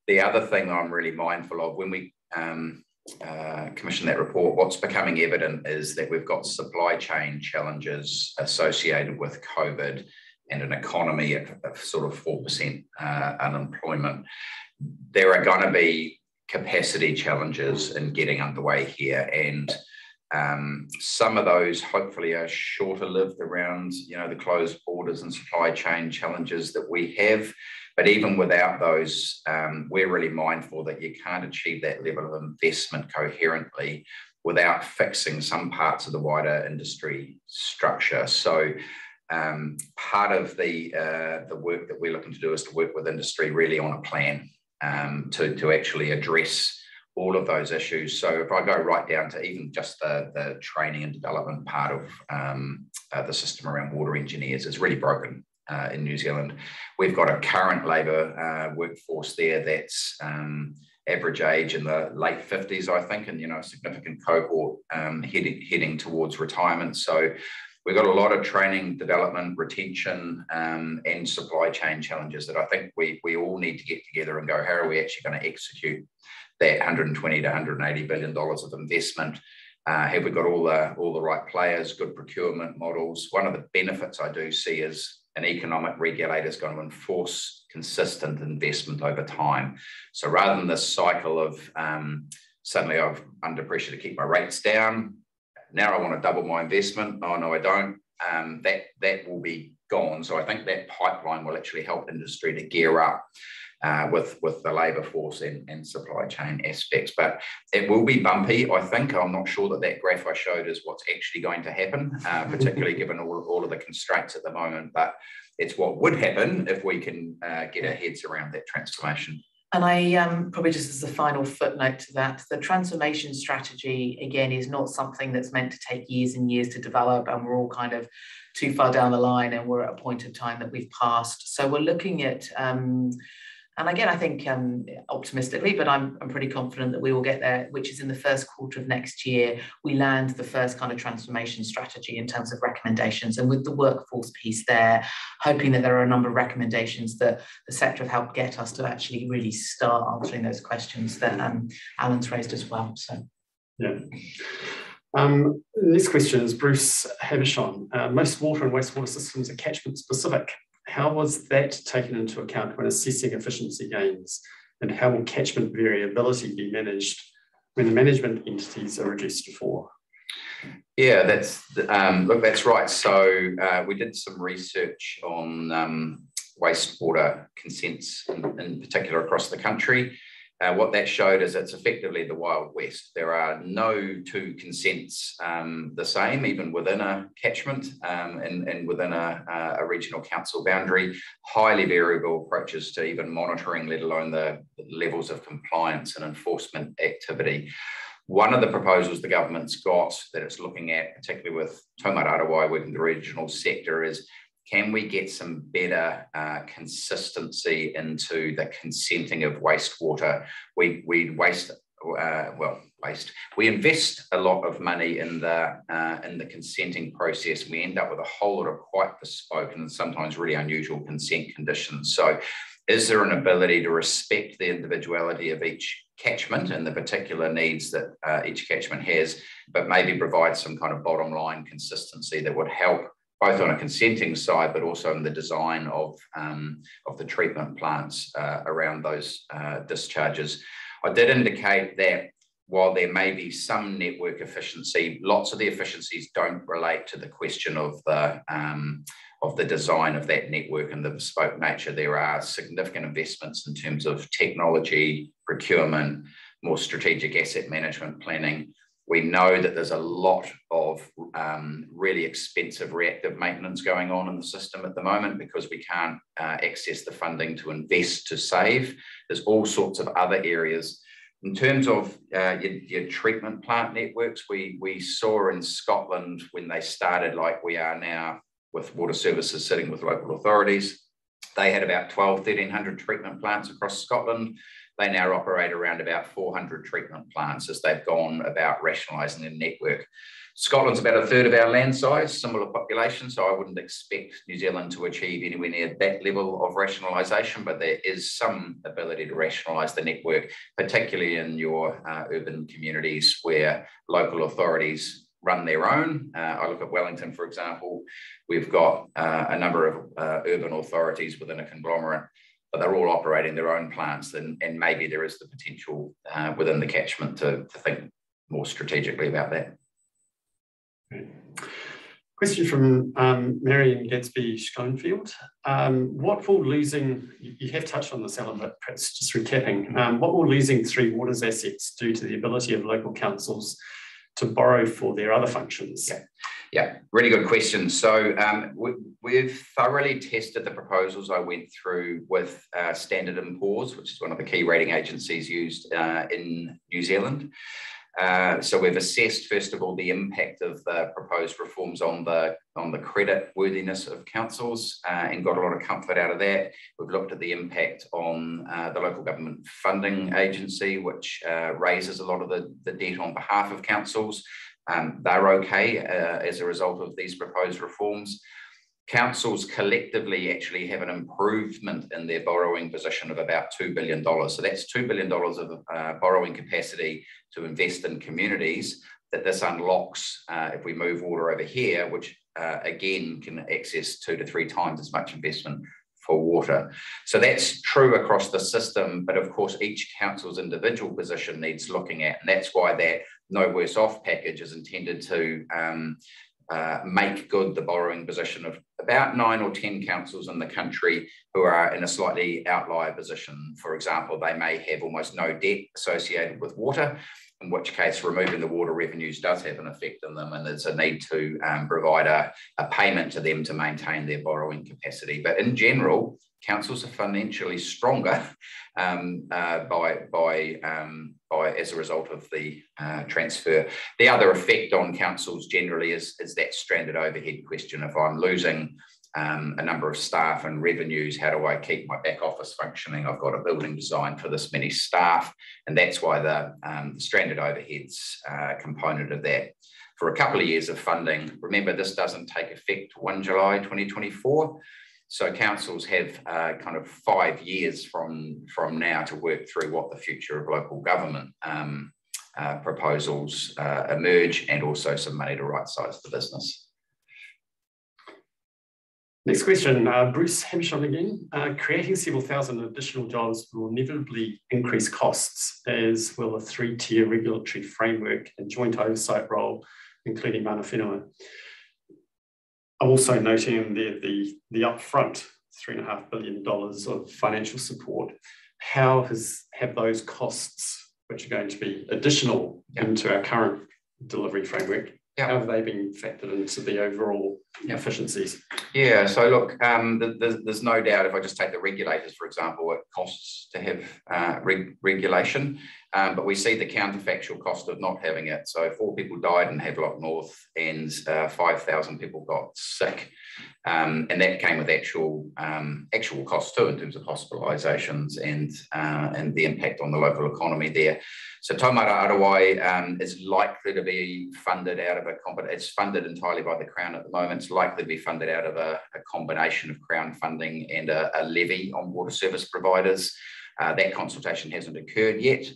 the other thing I'm really mindful of when we commission that report, what's becoming evident is that we've got supply chain challenges associated with COVID and an economy at sort of 4% unemployment. There are going to be capacity challenges in getting underway here, and Some of those hopefully are shorter lived around, the closed borders and supply chain challenges that we have. But even without those, we're really mindful that you can't achieve that level of investment coherently without fixing some parts of the wider industry structure. So part of the work that we're looking to do is to work with industry really on a plan to actually address all of those issues. So if I go right down to even just the training and development part of the system around water engineers, is really broken in New Zealand. We've got a current labour workforce there that's average age in the late 50s, I think, and a significant cohort heading towards retirement. So we've got a lot of training, development, retention, and supply chain challenges that I think we all need to get together and go, how are we actually going to execute that $120 to $180 billion of investment? Have we got all the right players, good procurement models? One of the benefits I do see is an economic regulator is going to enforce consistent investment over time. So rather than this cycle of suddenly I'm under pressure to keep my rates down, now I want to double my investment. Oh, no, I don't. That will be gone. So I think that pipeline will actually help industry to gear up with the labour force and supply chain aspects. But it will be bumpy, I think. I'm not sure that graph I showed is what's actually going to happen, particularly given all of the constraints at the moment. But it's what would happen if we can get our heads around that transformation. And I probably just as a final footnote to that, the transformation strategy, again, is not something that's meant to take years and years to develop, and we're all kind of too far down the line and we're at a point of time that we've passed. So we're looking at, and again, I think optimistically, but I'm pretty confident that we will get there, which is in the first quarter of next year, we land the first kind of transformation strategy in terms of recommendations. And with the workforce piece there, hoping that there are a number of recommendations that the sector have helped get us to actually really start answering those questions that Alan's raised as well. So, yeah. Next question is Bruce Havishon. Most water and wastewater systems are catchment specific. How was that taken into account when assessing efficiency gains, and how will catchment variability be managed when the management entities are reduced to 4? Yeah, that's right. So we did some research on wastewater consents in particular across the country. What that showed is it's effectively the Wild West. There are no two consents the same, even within a catchment and within a regional council boundary. Highly variable approaches to even monitoring, let alone the levels of compliance and enforcement activity. One of the proposals the government's got that it's looking at, particularly with Taumata Arawai working the regional sector, is can we get some better consistency into the consenting of wastewater? We invest a lot of money in the consenting process. We end up with a whole lot of quite bespoke and sometimes really unusual consent conditions. So is there an ability to respect the individuality of each catchment and the particular needs that each catchment has, but maybe provide some kind of bottom line consistency that would help both on a consenting side, but also in the design of the treatment plants around those discharges. I did indicate that while there may be some network efficiency, lots of the efficiencies don't relate to the question of the design of that network and the bespoke nature. There are significant investments in terms of technology, procurement, more strategic asset management planning. We know that there's a lot of really expensive reactive maintenance going on in the system at the moment because we can't access the funding to invest to save. There's all sorts of other areas. In terms of your treatment plant networks, we saw in Scotland when they started like we are now with water services sitting with local authorities, they had about 1,300 treatment plants across Scotland. They now operate around about 400 treatment plants as they've gone about rationalising their network. Scotland's about a third of our land size, similar population, so I wouldn't expect New Zealand to achieve anywhere near that level of rationalisation, but there is some ability to rationalise the network, particularly in your urban communities where local authorities run their own. I look at Wellington, for example. We've got a number of urban authorities within a conglomerate, but they're all operating their own plants, and maybe there is the potential within the catchment to think more strategically about that. Question from Marion Gadsby Schoenfield. What will losing, you have touched on this element, but perhaps just recapping, what will losing Three Waters assets do to the ability of local councils to borrow for their other functions? Yeah, really good question. So we've thoroughly tested the proposals I went through with Standard & Poor's, which is one of the key rating agencies used in New Zealand. So we've assessed, first of all, the impact of the proposed reforms on the credit worthiness of councils and got a lot of comfort out of that. We've looked at the impact on the local government funding agency, which raises a lot of the debt on behalf of councils. They're okay as a result of these proposed reforms. Councils collectively actually have an improvement in their borrowing position of about $2 billion. So that's $2 billion of borrowing capacity to invest in communities that this unlocks if we move water over here, which again can access 2 to 3 times as much investment for water. So that's true across the system, but of course each council's individual position needs looking at, and that's why that No Worse Off package is intended to make good the borrowing position of about 9 or 10 councils in the country who are in a slightly outlier position. For example, they may have almost no debt associated with water, in which case removing the water revenues does have an effect on them, and there's a need to provide a payment to them to maintain their borrowing capacity. But in general, councils are financially stronger as a result of the transfer. The other effect on councils generally is that stranded overhead question. If I'm losing a number of staff and revenues, how do I keep my back office functioning? I've got a building designed for this many staff, and that's why the stranded overheads component of that. For a couple of years of funding, remember this doesn't take effect 1 July 2024. So councils have kind of 5 years from now to work through what the future of local government proposals emerge, and also some money to right-size the business. Next question, Bruce Hampshire again. Creating several thousand additional jobs will inevitably increase costs, as will a 3-tier regulatory framework and joint oversight role, including mana whenua. Also noting there the upfront $3.5 billion of financial support. How have those costs, which are going to be additional into our current delivery framework, how have they been factored into the overall efficiencies? Yeah, so look, there's no doubt, if I just take the regulators, for example, it costs to have regulation, but we see the counterfactual cost of not having it. So 4 people died in Havelock North and 5,000 people got sick. And that came with actual costs too, in terms of hospitalisations and the impact on the local economy there. So Taumata Arawai is likely to be funded out of it's funded entirely by the Crown at the moment. It's likely to be funded out of a combination of Crown funding and a levy on water service providers. That consultation hasn't occurred yet,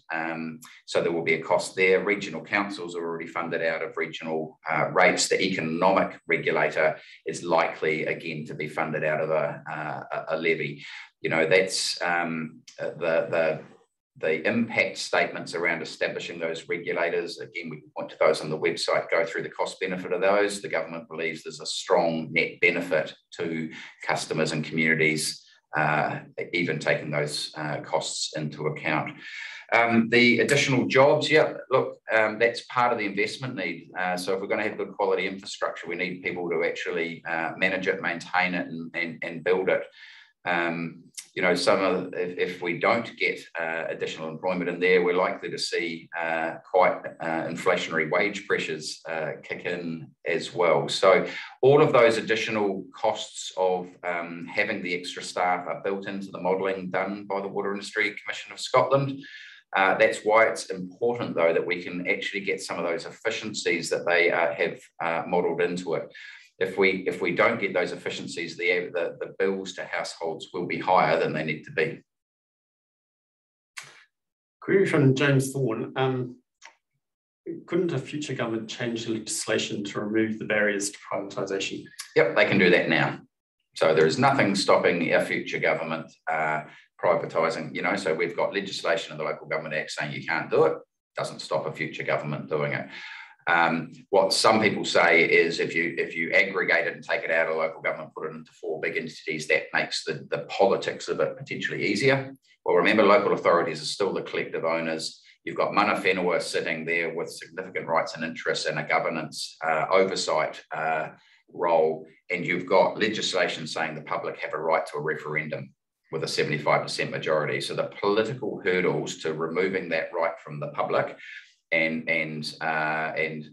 so there will be a cost there. Regional councils are already funded out of regional rates. The economic regulator is likely, again, to be funded out of a levy. You know, that's the impact statements around establishing those regulators. Again, we can point to those on the website, go through the cost benefit of those. The government believes there's a strong net benefit to customers and communities, even taking those costs into account. The additional jobs, that's part of the investment need. So if we're going to have good quality infrastructure, we need people to actually manage it, maintain it, and build it. You know, if we don't get additional employment in there, we're likely to see quite inflationary wage pressures kick in as well. So all of those additional costs of having the extra staff are built into the modelling done by the Water Industry Commission of Scotland. That's why it's important, though, that we can actually get some of those efficiencies that they have modelled into it. If we don't get those efficiencies, the bills to households will be higher than they need to be. Query from James Thorne. Couldn't a future government change the legislation to remove the barriers to privatisation? Yep, they can do that now. So there is nothing stopping our future government privatising. You know, so we've got legislation in the Local Government Act saying you can't do it. Doesn't stop a future government doing it. What some people say is if you aggregate it and take it out of local government, put it into 4 big entities, that makes the politics of it potentially easier. Well, remember, local authorities are still the collective owners. You've got mana whenua sitting there with significant rights and interests and a governance oversight role, and you've got legislation saying the public have a right to a referendum with a 75% majority. So the political hurdles to removing that right from the public and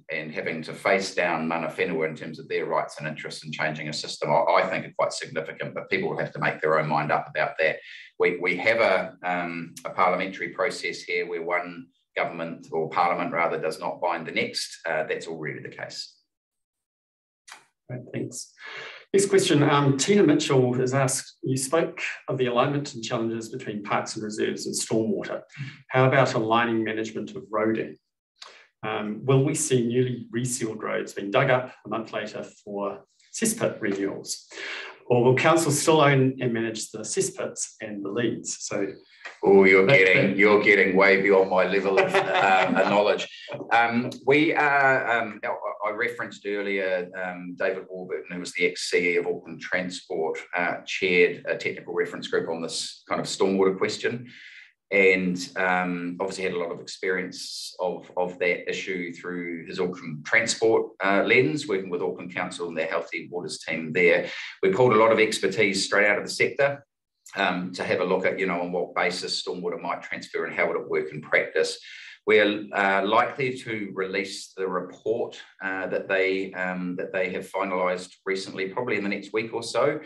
having to face down mana whenua in terms of their rights and interests in changing a system, I think are quite significant, but people will have to make their own mind up about that. We have a parliamentary process here where one government, or parliament rather, does not bind the next. That's already the case. Great, thanks. Next question, Tina Mitchell has asked, you spoke of the alignment and challenges between parks and reserves and stormwater. How about aligning management of roading? Will we see newly resealed roads being dug up a month later for cesspit renewals? Or will council still own and manage the cesspits and the leads? So, oh, you're getting way beyond my level of knowledge. I referenced earlier David Warburton, who was the ex-CE of Auckland Transport, chaired a technical reference group on this kind of stormwater question, and obviously had a lot of experience of that issue through his Auckland Transport lens, working with Auckland Council and their Healthy Waters team there. We pulled a lot of expertise straight out of the sector to have a look at, on what basis stormwater might transfer and how would it work in practice. We're likely to release the report that they have finalised recently, probably in the next week or so,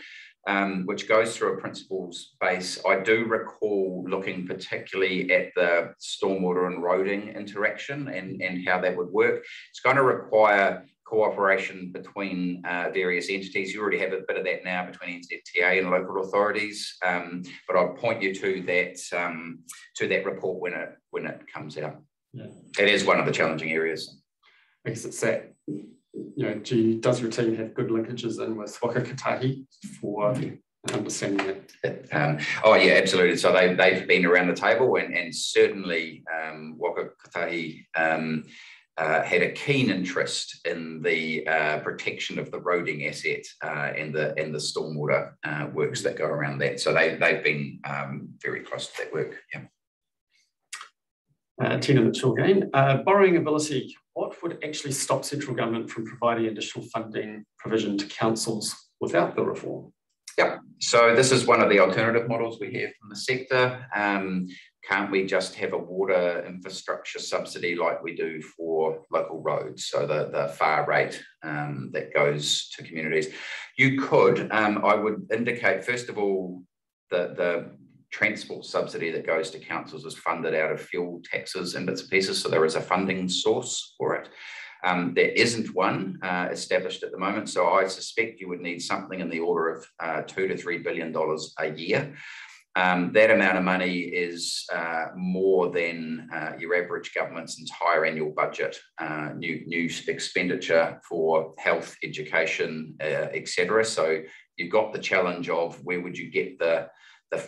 which goes through a principles base. I do recall looking particularly at the stormwater and roading interaction and how that would work. It's going to require cooperation between various entities. You already have a bit of that now between NZTA and local authorities, but I'll point you to that report when it comes out. Yeah. It is one of the challenging areas. I guess it's that, does your team have good linkages in with Waka Kotahi for understanding that? Oh yeah, absolutely. So they've been around the table, and certainly Waka Kotahi had a keen interest in the protection of the roading asset and the stormwater works that go around that. So they've been very close to that work. Yeah. Tina Mitchell again. Borrowing ability. What would actually stop central government from providing additional funding provision to councils without the reform? Yeah. So this is one of the alternative models we hear from the sector. Can't we just have a water infrastructure subsidy like we do for local roads? So the FAR rate that goes to communities. You could. I would indicate, first of all, the transport subsidy that goes to councils is funded out of fuel taxes and bits and pieces, so there is a funding source for it. There isn't one established at the moment, so I suspect you would need something in the order of $2 to $3 billion a year. That amount of money is more than your average government's entire annual budget, new expenditure for health, education, etc. So you've got the challenge of where would you get the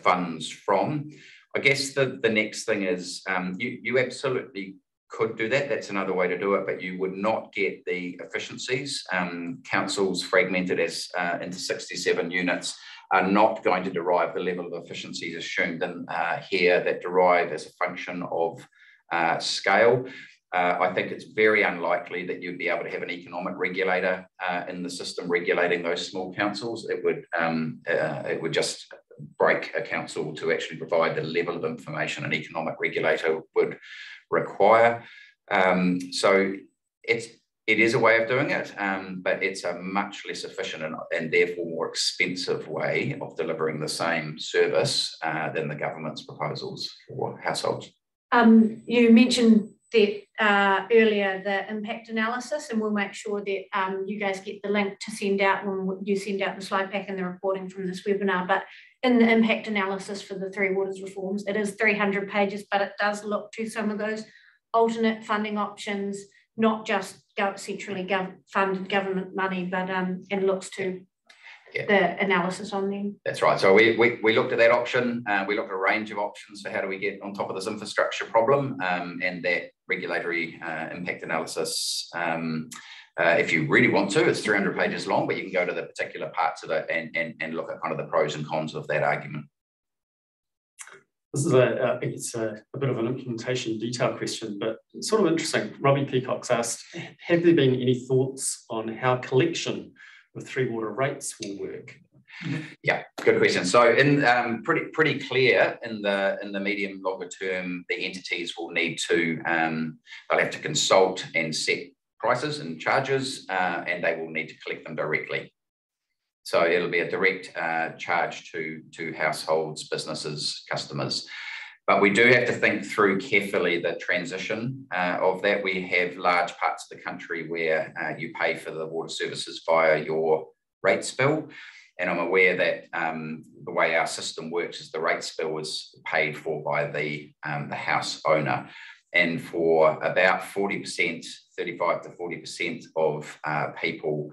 funds from. I guess the next thing is you absolutely could do that. That's another way to do it, but you would not get the efficiencies. Councils fragmented as into 67 units are not going to derive the level of efficiencies assumed in here that derive as a function of scale. I think it's very unlikely that you'd be able to have an economic regulator in the system regulating those small councils. It would just break a council to actually provide the level of information an economic regulator would require. So it is a way of doing it, but it's a much less efficient and therefore more expensive way of delivering the same service than the government's proposals for households. You mentioned that earlier, the impact analysis, and we'll make sure that you guys get the link to send out when you send out the slide pack and the recording from this webinar. But in the impact analysis for the Three Waters reforms, it is 300 pages, but it does look to some of those alternate funding options, not just centrally funded government money, but and looks to. the analysis on them. That's right. So we looked at that option. We looked at a range of options for how do we get on top of this infrastructure problem, and that regulatory impact analysis. If you really want to, it's 300 pages long, but you can go to the particular parts of it and look at kind of the pros and cons of that argument. This is I think it's a bit of an implementation detail question, but it's sort of interesting. Robbie Peacock's asked, have there been any thoughts on how collection of 3 water rates will work? Yeah, good question. So in pretty clear in the medium longer term, the entities will need to they'll have to consult and set prices and charges, and they will need to collect them directly. So it'll be a direct charge to households, businesses, customers. But we do have to think through carefully the transition of that. We have large parts of the country where you pay for the water services via your rates bill. And I'm aware that the way our system works is the rates bill is paid for by the house owner. And for about 40%, 35 to 40% of people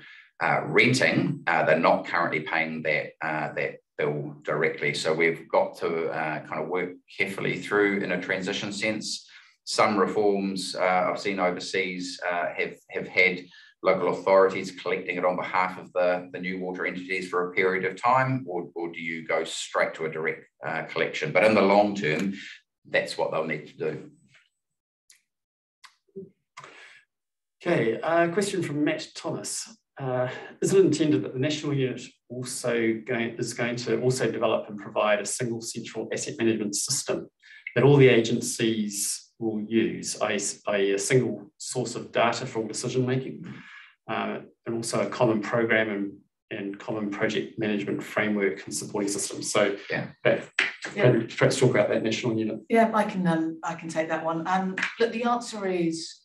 renting, they're not currently paying that bill directly. So we've got to kind of work carefully through in a transition sense. Some reforms I've seen overseas have had local authorities collecting it on behalf of the new water entities for a period of time, or do you go straight to a direct collection? But in the long term, that's what they'll need to do. Okay, question from Matt Thomas. Is it intended that the national unit is going to also develop and provide a single central asset management system that all the agencies will use, i.e. a single source of data for all decision making, and also a common program and common project management framework and supporting systems? So perhaps talk about that national unit. Yeah, I can take that one. Look, the answer is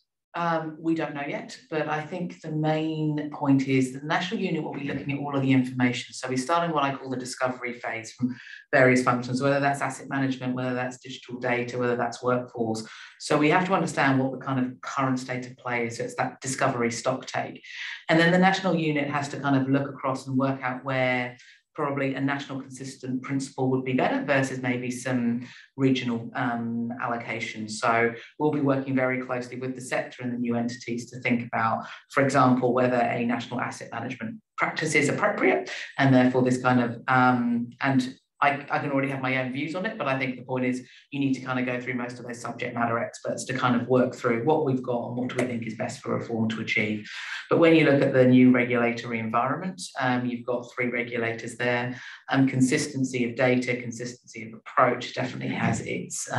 we don't know yet, but I think the main point is the national unit will be looking at all of the information. So we start in what I call the discovery phase from various functions, whether that's asset management, whether that's digital data, whether that's workforce. So we have to understand what the kind of current state of play is. So it's that discovery stock take. And then the national unit has to kind of look across and work out where probably a national consistent principle would be better versus maybe some regional allocations. So we'll be working very closely with the sector and the new entities to think about, for example, whether a national asset management practice is appropriate, and therefore this kind of, and I can already have my own views on it, but I think the point is you need to kind of go through most of those subject matter experts to kind of work through what we've got and what do we think is best for reform to achieve. But when you look at the new regulatory environment, you've got 3 regulators there, and consistency of data, consistency of approach definitely has its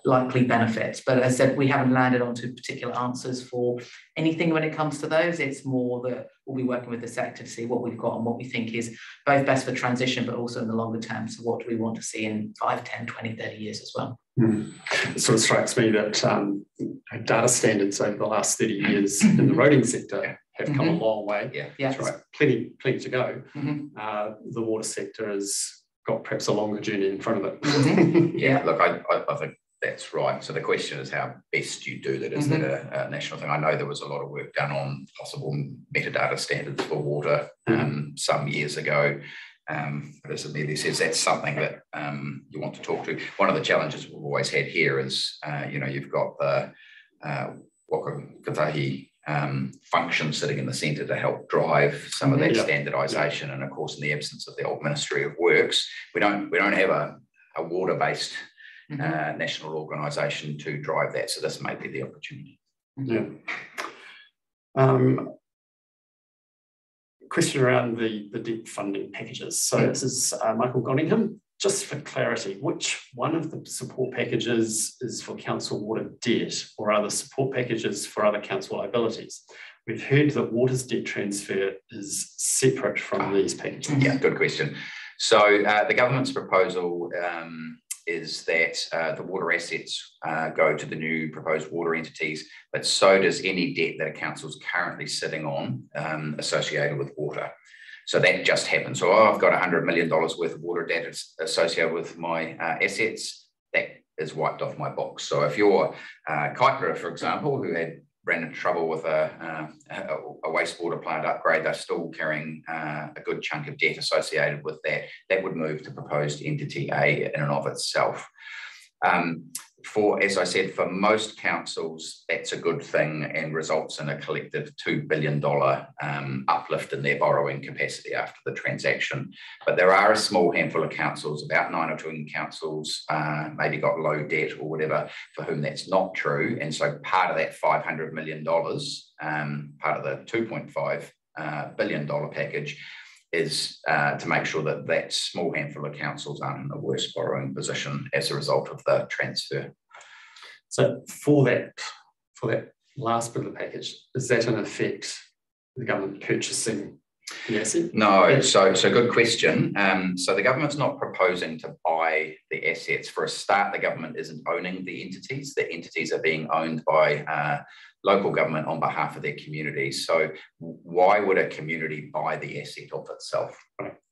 likely benefits. But as I said, we haven't landed onto particular answers for anything when it comes to those. It's more that we'll be working with the sector to see what we've got and what we think is both best for transition, but also in the longer term. So what do we want to see in 5, 10, 20, 30 years as well? It sort of strikes me that data standards over the last 30 years in the roading sector have come a long way. Yeah, that's right. Plenty to go. The water sector has got perhaps a longer journey in front of it. Yeah, look, I think that's right. So the question is how best you do that. Is that a national thing? I know there was a lot of work done on possible metadata standards for water some years ago. But as Amelia says, that's something that you want to talk to. One of the challenges we've always had here is, you've got the Waka Kotahi function sitting in the centre to help drive some of that standardisation. And of course, in the absence of the old Ministry of Works, we don't have a water-based national organisation to drive that. So this may be the opportunity. Question around the debt funding packages. So this is Michael Godingham. Just for clarity, which one of the support packages is for council water debt, or are the support packages for other council liabilities? We've heard that water's debt transfer is separate from these packages. Yeah, good question. So the government's proposal is that the water assets go to the new proposed water entities, but so does any debt that a council's currently sitting on associated with water. So that just happens. So I've got $100 million worth of water debt associated with my assets. That is wiped off my box. So if you're Kaipara, for example, who had ran into trouble with a wastewater plant upgrade, they're still carrying a good chunk of debt associated with that. That would move to proposed entity A in and of itself. As I said, for most councils, that's a good thing and results in a collective $2 billion uplift in their borrowing capacity after the transaction. But there are a small handful of councils, about 9 or 10 councils, maybe got low debt or whatever, for whom that's not true. And so part of that $500 million, part of the $2.5 billion package, is to make sure that that small handful of councils aren't in a worse borrowing position as a result of the transfer. So for that last bit of the package, is that in effect the government purchasing the asset? No, so good question. So the government's not proposing to buy the assets. For a start, the government isn't owning the entities. The entities are being owned by local government on behalf of their communities. So why would a community buy the asset of itself?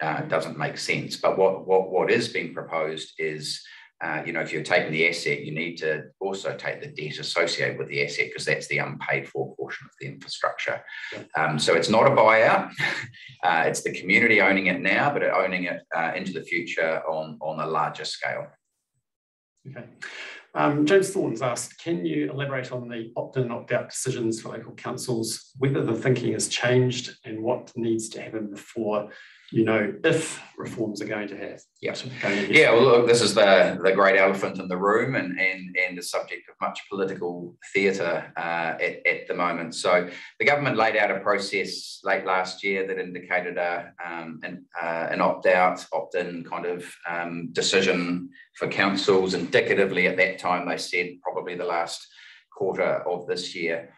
It doesn't make sense. But what is being proposed is, if you're taking the asset, you need to also take the debt associated with the asset, because that's the unpaid for portion of the infrastructure. So it's not a buyout. It's the community owning it now, but owning it into the future on a larger scale. Okay. James Thornton's asked, can you elaborate on the opt-in and opt-out decisions for local councils, whether the thinking has changed and what needs to happen before if reforms are going to have? Yeah, well, look, this is the great elephant in the room and the subject of much political theatre at the moment. So the government laid out a process late last year that indicated an opt-out, opt-in kind of decision for councils. Indicatively at that time, they said probably the last quarter of this year.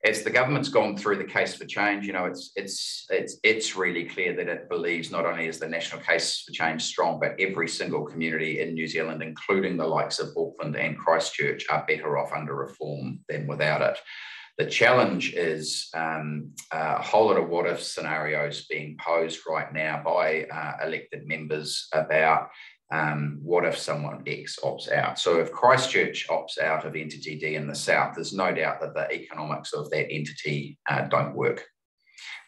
As the government's gone through the case for change, it's really clear that it believes not only is the national case for change strong, but every single community in New Zealand, including the likes of Auckland and Christchurch, are better off under reform than without it. The challenge is a whole lot of what-if scenarios being posed right now by elected members about what if someone X opts out? So if Christchurch opts out of entity D in the south, there's no doubt that the economics of that entity don't work.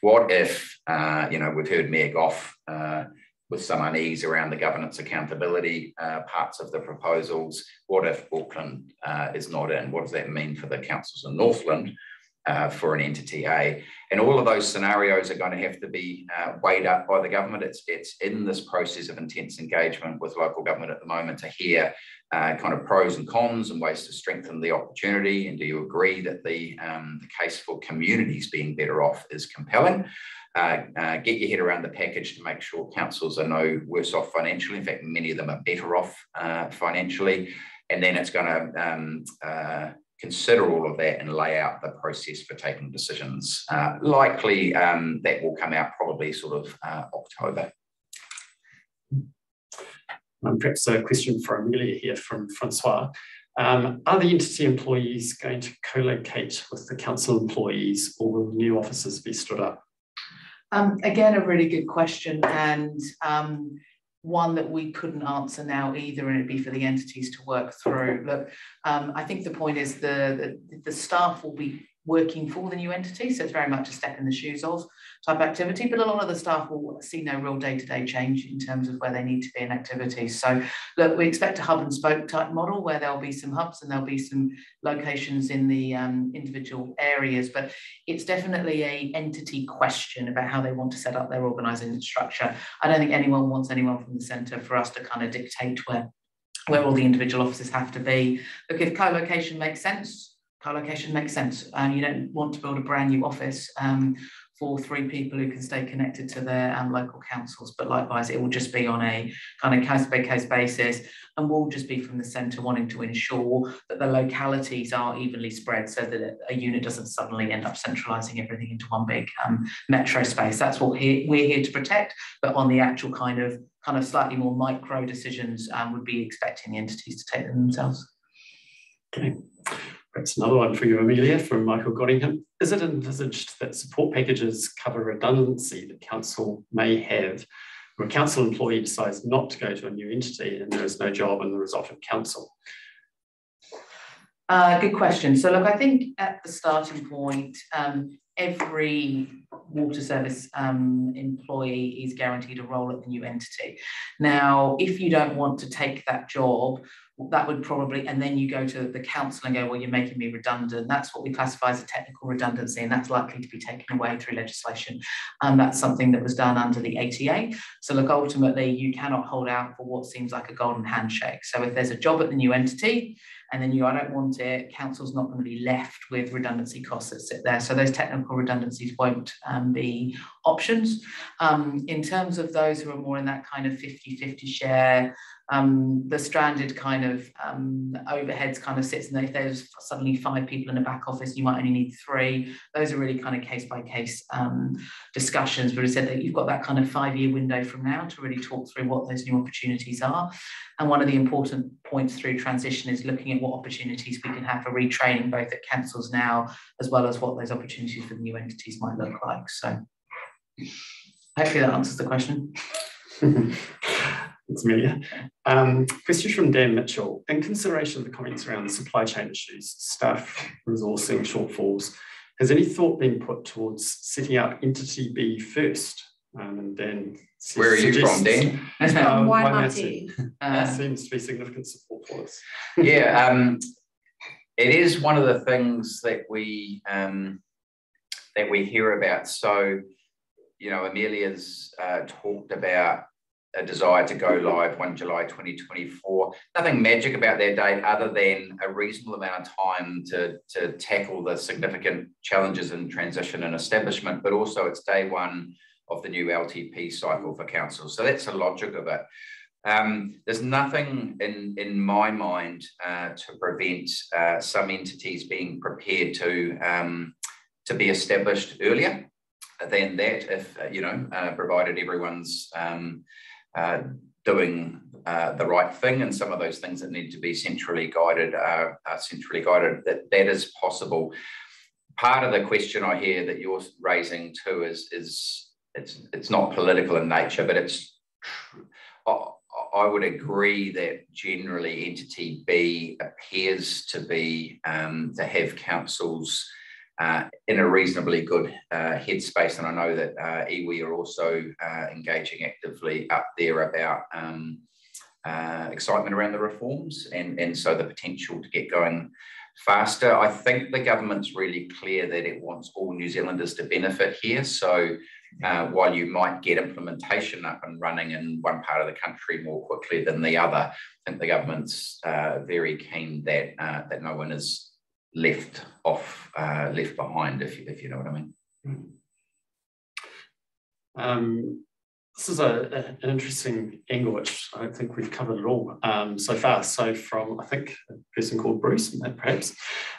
What if, we've heard Mayor Goff with some unease around the governance accountability parts of the proposals. What if Auckland is not in? What does that mean for the councils in Northland for an entity A? And all of those scenarios are going to have to be weighed up by the government. It's in this process of intense engagement with local government at the moment to hear kind of pros and cons and ways to strengthen the opportunity. And do you agree that the case for communities being better off is compelling? Get your head around the package to make sure councils are no worse off financially. In fact, many of them are better off financially. And then it's going to consider all of that and lay out the process for taking decisions. Likely that will come out probably sort of October. Perhaps a question for Amelia here from Francois. Are the entity employees going to co-locate with the council employees, or will new offices be stood up? Again, a really good question, and one that we couldn't answer now either, and it'd be for the entities to work through. Look, I think the point is the staff will be working for the new entity, so it's very much a step in the shoes of type activity, but a lot of the staff will see no real day-to-day change in terms of where they need to be in activities. So look, we expect a hub and spoke type model where there'll be some hubs and there'll be some locations in the individual areas, but it's definitely an entity question about how they want to set up their organising structure. I don't think anyone wants anyone from the centre for us to kind of dictate where all the individual offices have to be. Look, if co-location makes sense, co-location makes sense. You don't want to build a brand new office for 3 people who can stay connected to their local councils, but likewise it will just be on a kind of case-by-case basis, and will just be from the centre wanting to ensure that the localities are evenly spread so that a unit doesn't suddenly end up centralising everything into one big metro space. That's what we're here to protect, but on the actual kind of slightly more micro decisions, would be expecting the entities to take them themselves. Okay. Perhaps another one for you, Amelia, from Michael Goddingham. Is it envisaged that support packages cover redundancy that council may have, where a council employee decides not to go to a new entity and there is no job in the resultant council? Good question. So look, I think at the starting point, every water service employee is guaranteed a role at the new entity. Now, if you don't want to take that job, that would probably, and then you go to the council and go, well, you're making me redundant. That's what we classify as a technical redundancy, and that's likely to be taken away through legislation. That's something that was done under the ATA. So look, ultimately, you cannot hold out for what seems like a golden handshake. So if there's a job at the new entity, and then I don't want it, council's not going to be left with redundancy costs that sit there. So those technical redundancies won't be options. In terms of those who are more in that kind of 50-50 share, the stranded kind of overheads kind of sits, and if there's suddenly 5 people in the back office, you might only need 3. Those are really kind of case-by-case discussions, but I said that you've got that kind of 5-year window from now to really talk through what those new opportunities are. And one of the important points through transition is looking at what opportunities we can have for retraining, both at councils now, as well as what those opportunities for the new entities might look like. So hopefully that answers the question. Thanks, Amelia. Question from Dan Mitchell. In consideration of the comments around the supply chain issues, staff resourcing shortfalls, has any thought been put towards setting up Entity B first? And Dan, where are you from, Dan? Waimate. Seems to be significant support for us. Yeah, it is one of the things that we hear about. So, you know, Amelia's talked about a desire to go live 1 July 2024. Nothing magic about that date other than a reasonable amount of time to tackle the significant challenges in transition and establishment, but also it's day 1 of the new LTP cycle for councils. So that's the logic of it. There's nothing in my mind to prevent some entities being prepared to be established earlier than that, if provided everyone's doing the right thing, and some of those things that need to be centrally guided are centrally guided. That is possible. Part of the question I hear that you're raising too is it's not political in nature, but it's. I would agree that generally Entity B appears to be to have councils in a reasonably good headspace, and I know that iwi are also engaging actively up there about excitement around the reforms, and so the potential to get going faster. I think the government's really clear that it wants all New Zealanders to benefit here. So while you might get implementation up and running in one part of the country more quickly than the other, I think the government's very keen that that no one is left behind, if you know what I mean. This is an interesting angle, which I don't think we've covered at all so far. So from, I think, a person called Bruce, perhaps,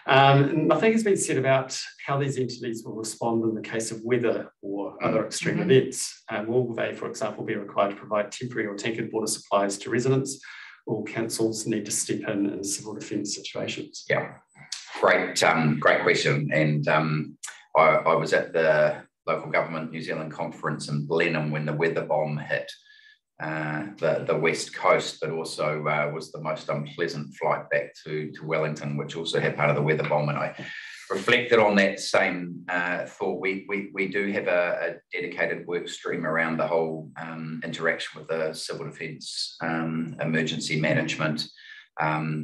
nothing has been said about how these entities will respond in the case of weather or other extreme events. Will they, for example, be required to provide temporary or tankered water supplies to residents, or councils need to step in civil defence situations? Yeah, great question. And I was at the Local Government New Zealand conference in Blenheim when the weather bomb hit the west coast, but also was the most unpleasant flight back to Wellington, which also had part of the weather bomb. And I reflected on that same thought. We do have a dedicated work stream around the whole interaction with the civil defence emergency management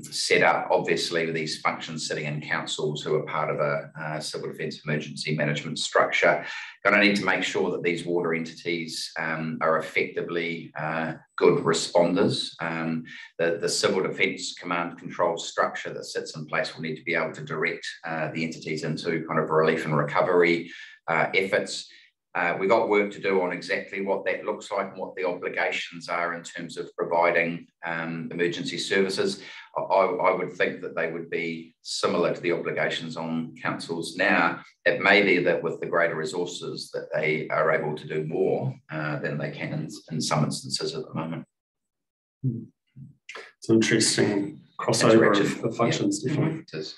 set up, obviously, with these functions sitting in councils who are part of a civil defence emergency management structure. Going to need to make sure that these water entities are effectively good responders. The civil defence command control structure that sits in place will need to be able to direct the entities into kind of relief and recovery efforts. We've got work to do on exactly what that looks like and what the obligations are in terms of providing emergency services. I would think that they would be similar to the obligations on councils now. It may be that with the greater resources that they are able to do more than they can in some instances at the moment. It's an interesting crossover of functions, definitely. It is.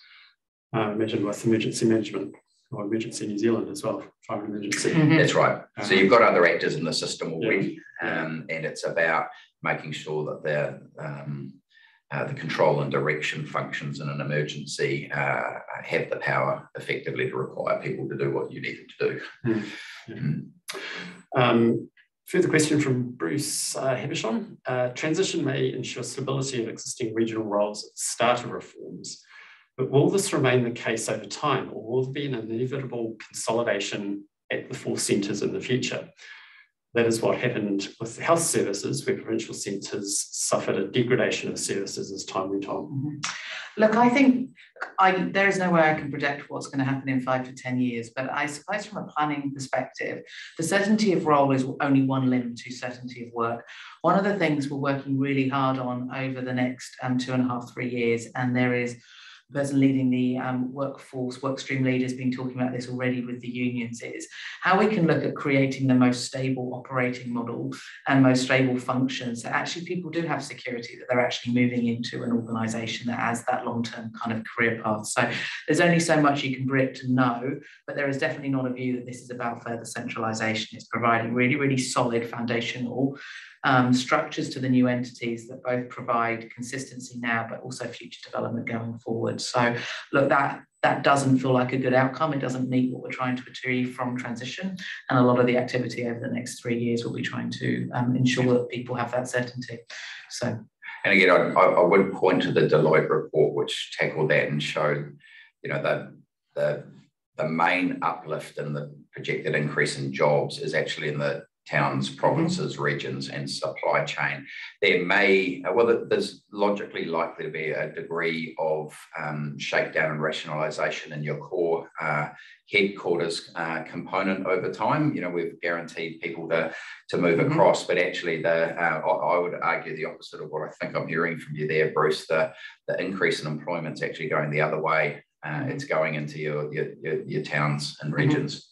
Imagine with emergency management. Or Emergency New Zealand as well, fire emergency. That's right. So you've got other actors in the system already, and it's about making sure that the control and direction functions in an emergency have the power effectively to require people to do what you need them to do. Further question from Bruce Hebishon. Transition may ensure stability of existing regional roles at the start of reforms, but will this remain the case over time, or will there be an inevitable consolidation at the 4 centres in the future? That is what happened with the health services, where provincial centres suffered a degradation of services as time went on. Look, I think there is no way I can predict what's going to happen in 5 to 10 years, but I suppose from a planning perspective, the certainty of role is only one limb to certainty of work. One of the things we're working really hard on over the next 2.5, 3 years, and there is the person leading the workforce, workstream lead has been talking about this already with the unions, is how we can look at creating the most stable operating model and most stable functions that actually people do have security, that they're actually moving into an organisation that has that long-term kind of career path. So there's only so much you can predict and know, but there is definitely not a view that this is about further centralisation. It's providing really, really solid foundational structures to the new entities that both provide consistency now, but also future development going forward. So look, that doesn't feel like a good outcome. It doesn't meet what we're trying to achieve from transition. And a lot of the activity over the next 3 years will be trying to ensure that people have that certainty. So, and again, I would point to the Deloitte report, which tackled that and showed, you know, the main uplift in the projected increase in jobs is actually in the towns, provinces, regions, and supply chain. There's logically likely to be a degree of shakedown and rationalisation in your core headquarters component over time. You know, we've guaranteed people to move across, but actually I would argue the opposite of what I think I'm hearing from you there, Bruce. The increase in employment is actually going the other way. It's going into your towns and regions.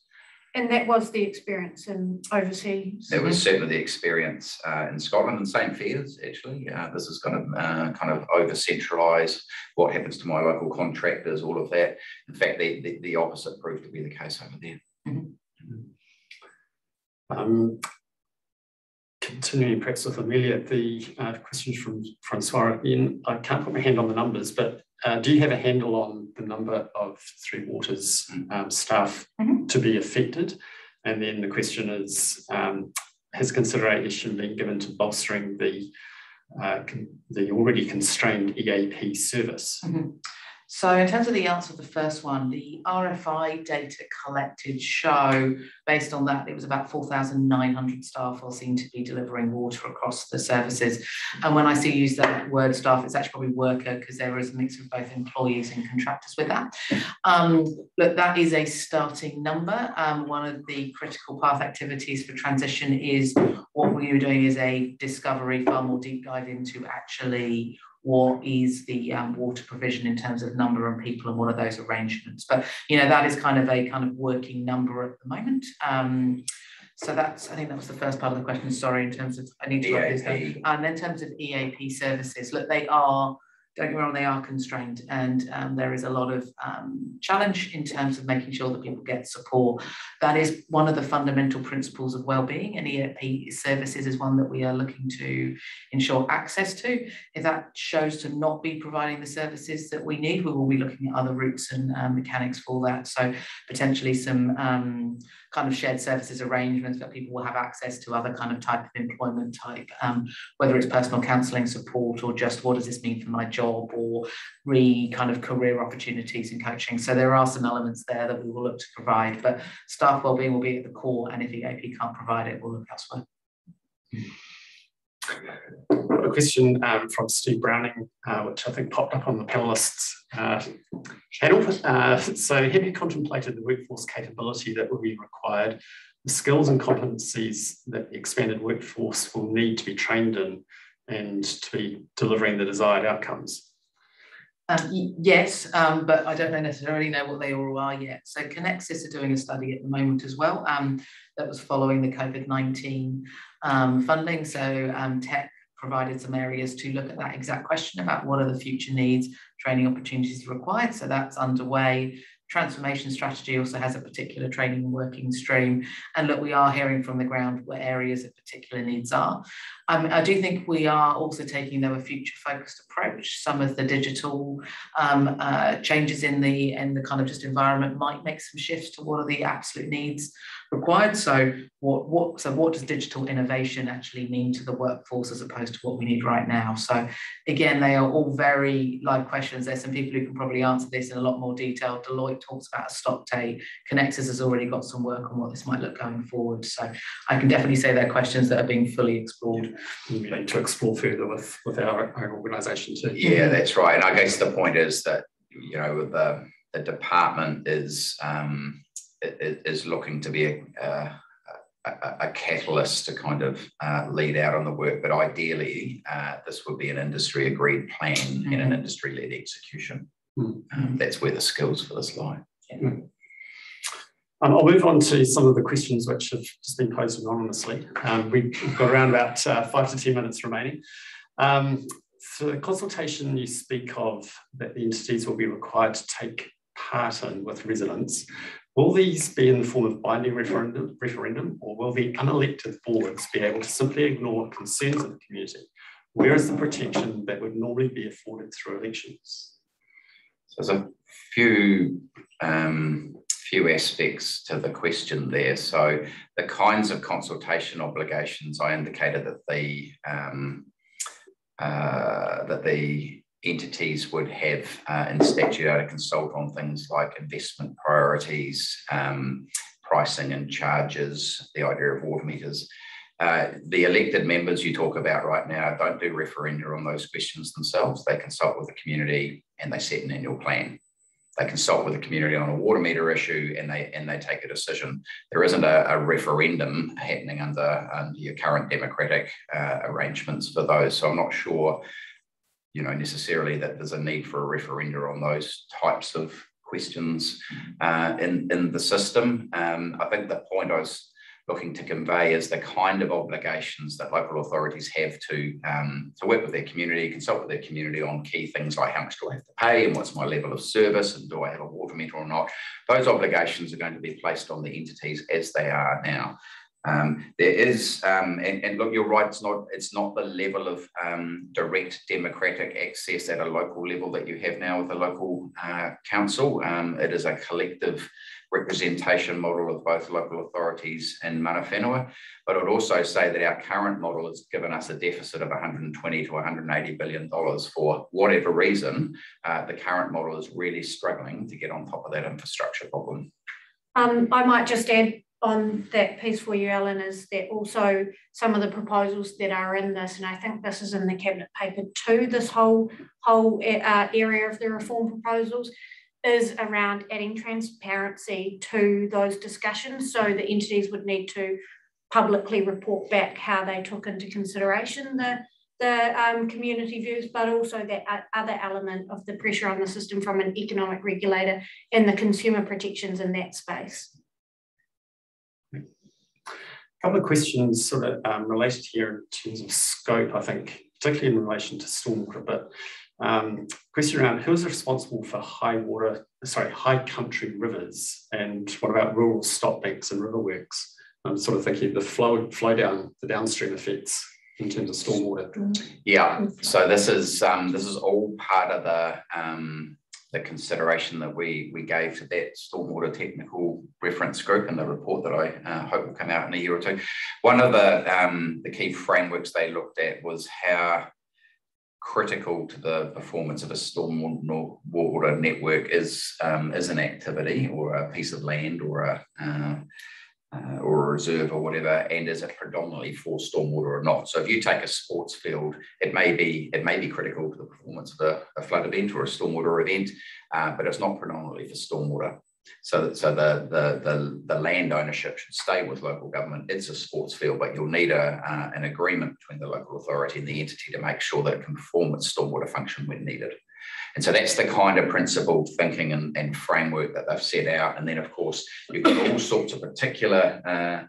And that was the experience in overseas? That was certainly the experience in Scotland, and same fears, actually. This is going to kind of over-centralise what happens to my local contractors, all of that. In fact, the opposite proved to be the case over there. Continuing perhaps with Amelia, the questions from Francois again. I can't put my hand on the numbers, but do you have a handle on the number of Three Waters staff to be affected? And then the question is, has consideration been given to bolstering the already constrained EAP service? So in terms of the answer to the first one, the RFI data collected show, based on that, it was about 4,900 staff are seen to be delivering water across the services. And when I see use that word staff, it's actually probably worker, because there is a mix of both employees and contractors with that. Look, that is a starting number. One of the critical path activities for transition is what we are doing is a discovery, far more deep dive into actually what is the water provision in terms of number and people and what are those arrangements. But, you know, that is kind of a working number at the moment. So I think that was the first part of the question, sorry, in terms of, I need to write this down. And in terms of EAP services, look, they are, don't get me wrong, they are constrained, and there is a lot of challenge in terms of making sure that people get support. That is one of the fundamental principles of wellbeing, and EAP services is one that we are looking to ensure access to. If that shows to not be providing the services that we need, we will be looking at other routes and mechanics for that. So potentially some kind of shared services arrangements that people will have access to other kind of type of employment type, whether it's personal counselling support or just what does this mean for my job, or kind of career opportunities and coaching. So there are some elements there that we will look to provide, but staff wellbeing will be at the core, and if EAP can't provide it, we'll look elsewhere. A question from Steve Browning, which I think popped up on the panellists panel. So have you contemplated the workforce capability that will be required, the skills and competencies that the expanded workforce will need to be trained in and to be delivering the desired outcomes? Yes, but I don't necessarily know what they all are yet. So Connexus are doing a study at the moment as well that was following the COVID-19 funding. So Tech provided some areas to look at that exact question about what are the future needs, training opportunities required. So that's underway. transformation strategy also has a particular training and working stream. And look, we are hearing from the ground where areas of particular needs are. I do think we are also taking, though, a future-focused approach. Some of the digital changes in the kind of just environment might make some shifts to what are the absolute needs required. So what does digital innovation actually mean to the workforce as opposed to what we need right now? So again, they are all very live questions. There's some people who can probably answer this in a lot more detail. Deloitte talks about a stop date. Connectors has already got some work on what this might look going forward. So I can definitely say they're questions that are being fully explored. We need to explore further with our organisation too. Yeah, that's right. And I guess the point is that, you know, the department is looking to be a catalyst to kind of lead out on the work, but ideally this would be an industry agreed plan and an industry led execution. That's where the skills for this lie. Yeah. I'll move on to some of the questions which have just been posed anonymously. We've got around about 5 to 10 minutes remaining. So the consultation you speak of that the entities will be required to take part in with residents, will these be in the form of binding referendum, or will the unelected boards be able to simply ignore concerns of the community? Where is the protection that would normally be afforded through elections? So there's a few aspects to the question there. So the kinds of consultation obligations I indicated that the entities would have in statute to consult on things like investment priorities, pricing and charges, the idea of water meters. The elected members you talk about right now don't do referenda on those questions themselves. They consult with the community and they set an annual plan. They consult with the community on a water meter issue and they take a decision. There isn't a referendum happening under your current democratic arrangements for those. So I'm not sure, you know, necessarily that there's a need for a referenda on those types of questions in the system. I think the point I was looking to convey is the kind of obligations that local authorities have to work with their community, consult with their community on key things like how much do I have to pay and what's my level of service and do I have a water meter or not. Those obligations are going to be placed on the entities as they are now. There is, and look, you're right, it's not the level of direct democratic access at a local level that you have now with a local council. It is a collective representation model of both local authorities and mana whenua, but I would also say that our current model has given us a deficit of $120 to $180 billion for whatever reason. The current model is really struggling to get on top of that infrastructure problem. I might just add on that piece for you, Alan, is that also some of the proposals that are in this, and I think this is in the Cabinet paper too, this whole area of the reform proposals, is around adding transparency to those discussions. So the entities would need to publicly report back how they took into consideration the community views, but also that other element of the pressure on the system from an economic regulator and the consumer protections in that space. A couple of questions sort of related here in terms of scope, I think, particularly in relation to stormwater, but question around who's responsible for high country rivers, and what about rural stop banks and river works? I'm sort of thinking of the flow down, the downstream effects in terms of stormwater. Yeah, so this is all part of the consideration that we gave to that stormwater technical reference group in the report that I hope will come out in a year or two. One of the key frameworks they looked at was how critical to the performance of a stormwater network is an activity or a piece of land or a reserve or whatever, and is it predominantly for stormwater or not? So if you take a sports field, it may be critical to the performance of a flood event or a stormwater event, but it's not predominantly for stormwater. So the land ownership should stay with local government. It's a sports field, but you'll need an agreement between the local authority and the entity to make sure that it can perform its stormwater function when needed. And so that's the kind of principled thinking and framework that they've set out. And then, of course, you've got all sorts of particular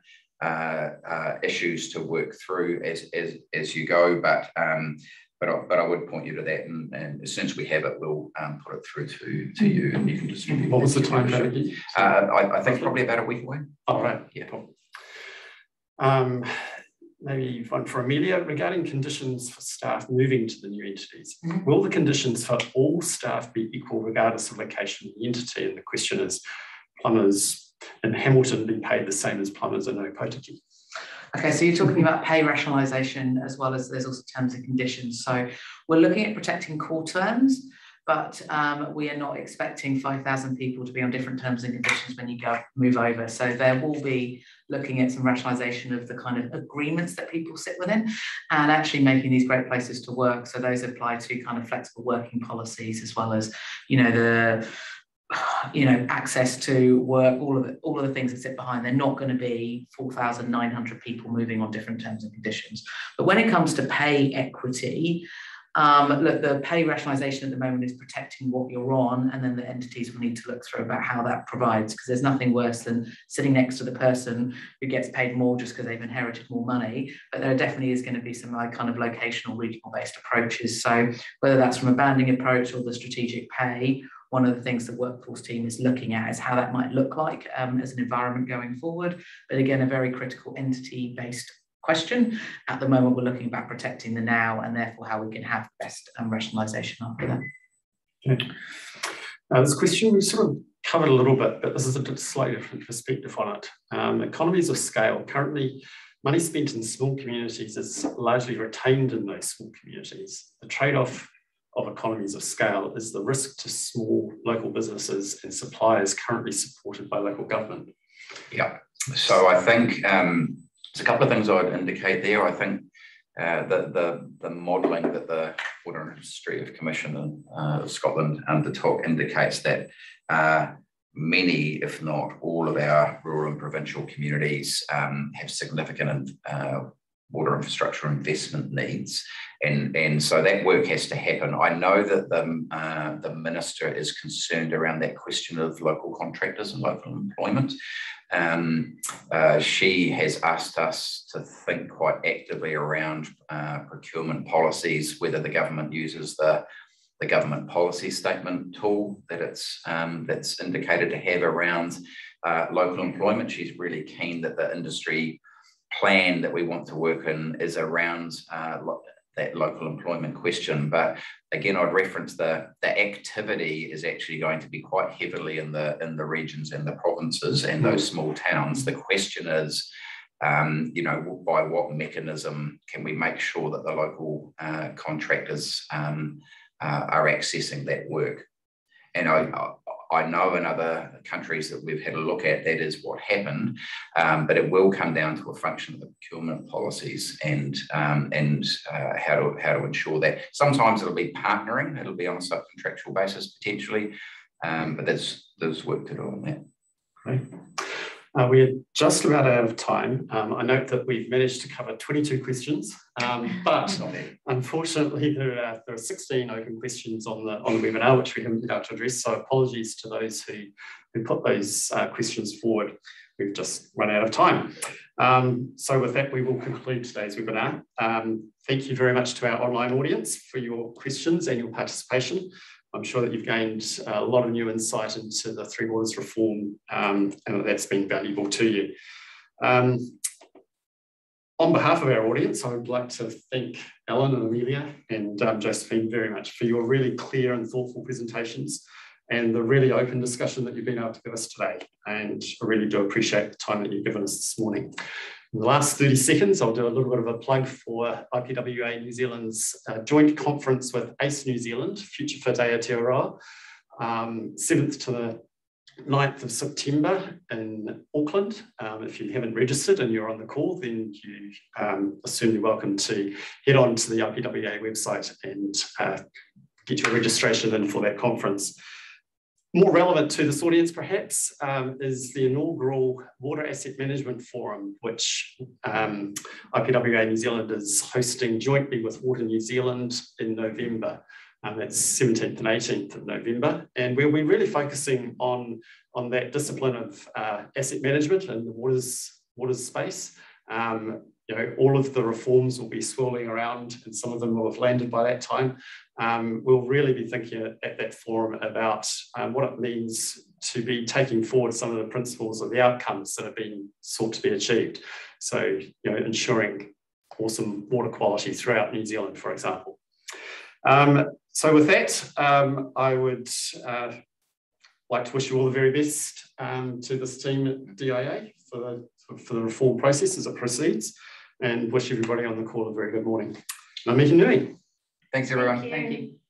issues to work through as you go. But But I would point you to that, and as soon as we have it, we'll put it through to you, and you can distribute. What was the time for it? I think probably about a week away. All right. Yeah. Cool. Maybe one for Amelia, regarding conditions for staff moving to the new entities. Will the conditions for all staff be equal regardless of location of the entity? And the question is, plumbers in Hamilton be paid the same as plumbers in Opotiki? Okay, so you're talking about pay rationalisation as well as there's also terms and conditions. So we're looking at protecting core terms, but we are not expecting 5,000 people to be on different terms and conditions when you move over. So there will be looking at some rationalisation of the kind of agreements that people sit within and actually making these great places to work. So those apply to kind of flexible working policies as well as, access to work, all of the things that sit behind. They're not going to be 4,900 people moving on different terms and conditions. But when it comes to pay equity, look, the pay rationalisation at the moment is protecting what you're on, and then the entities will need to look through about how that provides, because there's nothing worse than sitting next to the person who gets paid more just because they've inherited more money. But there definitely is going to be some kind of locational, regional based approaches. So whether that's from a banding approach or the strategic pay, one of the things the workforce team is looking at is how that might look like as an environment going forward. But again, a very critical entity based question. At the moment, we're looking about protecting the now and therefore how we can have best rationalisation after that. Okay. This question we sort of covered a little bit, but this is a slightly different perspective on it. Economies of scale. Currently, money spent in small communities is largely retained in those small communities. The trade-off of economies of scale is the risk to small local businesses and suppliers currently supported by local government. Yeah, so I think there's a couple of things I'd indicate there. I think the modelling that the Water Industry Commission of Scotland undertook indicates that many, if not all, of our rural and provincial communities have significant water infrastructure investment needs, and so that work has to happen. I know that the Minister is concerned around that question of local contractors and local employment. She has asked us to think quite actively around procurement policies, whether the government uses the government policy statement tool that that's indicated to have around local employment. She's really keen that the industry plan that we want to work in is around that local employment question. But again, I'd reference the activity is actually going to be quite heavily in the regions and the provinces and those small towns. The question is, by what mechanism can we make sure that the local contractors are accessing that work? And I know in other countries that we've had a look at, that is what happened, but it will come down to a function of the procurement policies and how to ensure that. Sometimes it'll be partnering, it'll be on a subcontractual basis potentially, but there's work to do on that. Great. We're just about out of time. I note that we've managed to cover 22 questions, but unfortunately there are 16 open questions on the webinar which we haven't been able to address. So apologies to those who put those questions forward. We've just run out of time. So with that, we will conclude today's webinar. Thank you very much to our online audience for your questions and your participation. I'm sure that you've gained a lot of new insight into the Three Waters reform, and that's been valuable to you. On behalf of our audience, I would like to thank Ellen and Amelia and Josephine very much for your really clear and thoughtful presentations and the really open discussion that you've been able to give us today. And I really do appreciate the time that you've given us this morning. In the last 30 seconds, I'll do a little bit of a plug for IPWA New Zealand's joint conference with ACE New Zealand, Future Fit Aotearoa, 7th to the 9th of September in Auckland. If you haven't registered and you're on the call, then you are certainly welcome to head on to the IPWA website and get your registration in for that conference. More relevant to this audience, perhaps, is the inaugural Water Asset Management Forum, which IPWA New Zealand is hosting jointly with Water New Zealand in November. That's 17th and 18th of November. And we'll be really focusing on that discipline of asset management in the waters space. all of the reforms will be swirling around, and some of them will have landed by that time. We'll really be thinking at that forum about what it means to be taking forward some of the principles of the outcomes that have been sought to be achieved. So, ensuring awesome water quality throughout New Zealand, for example. So with that, I would like to wish you all the very best to this team at DIA for the reform process as it proceeds, and wish everybody on the call a very good morning. Ngā mihi nui. Thanks, everyone. Thank you.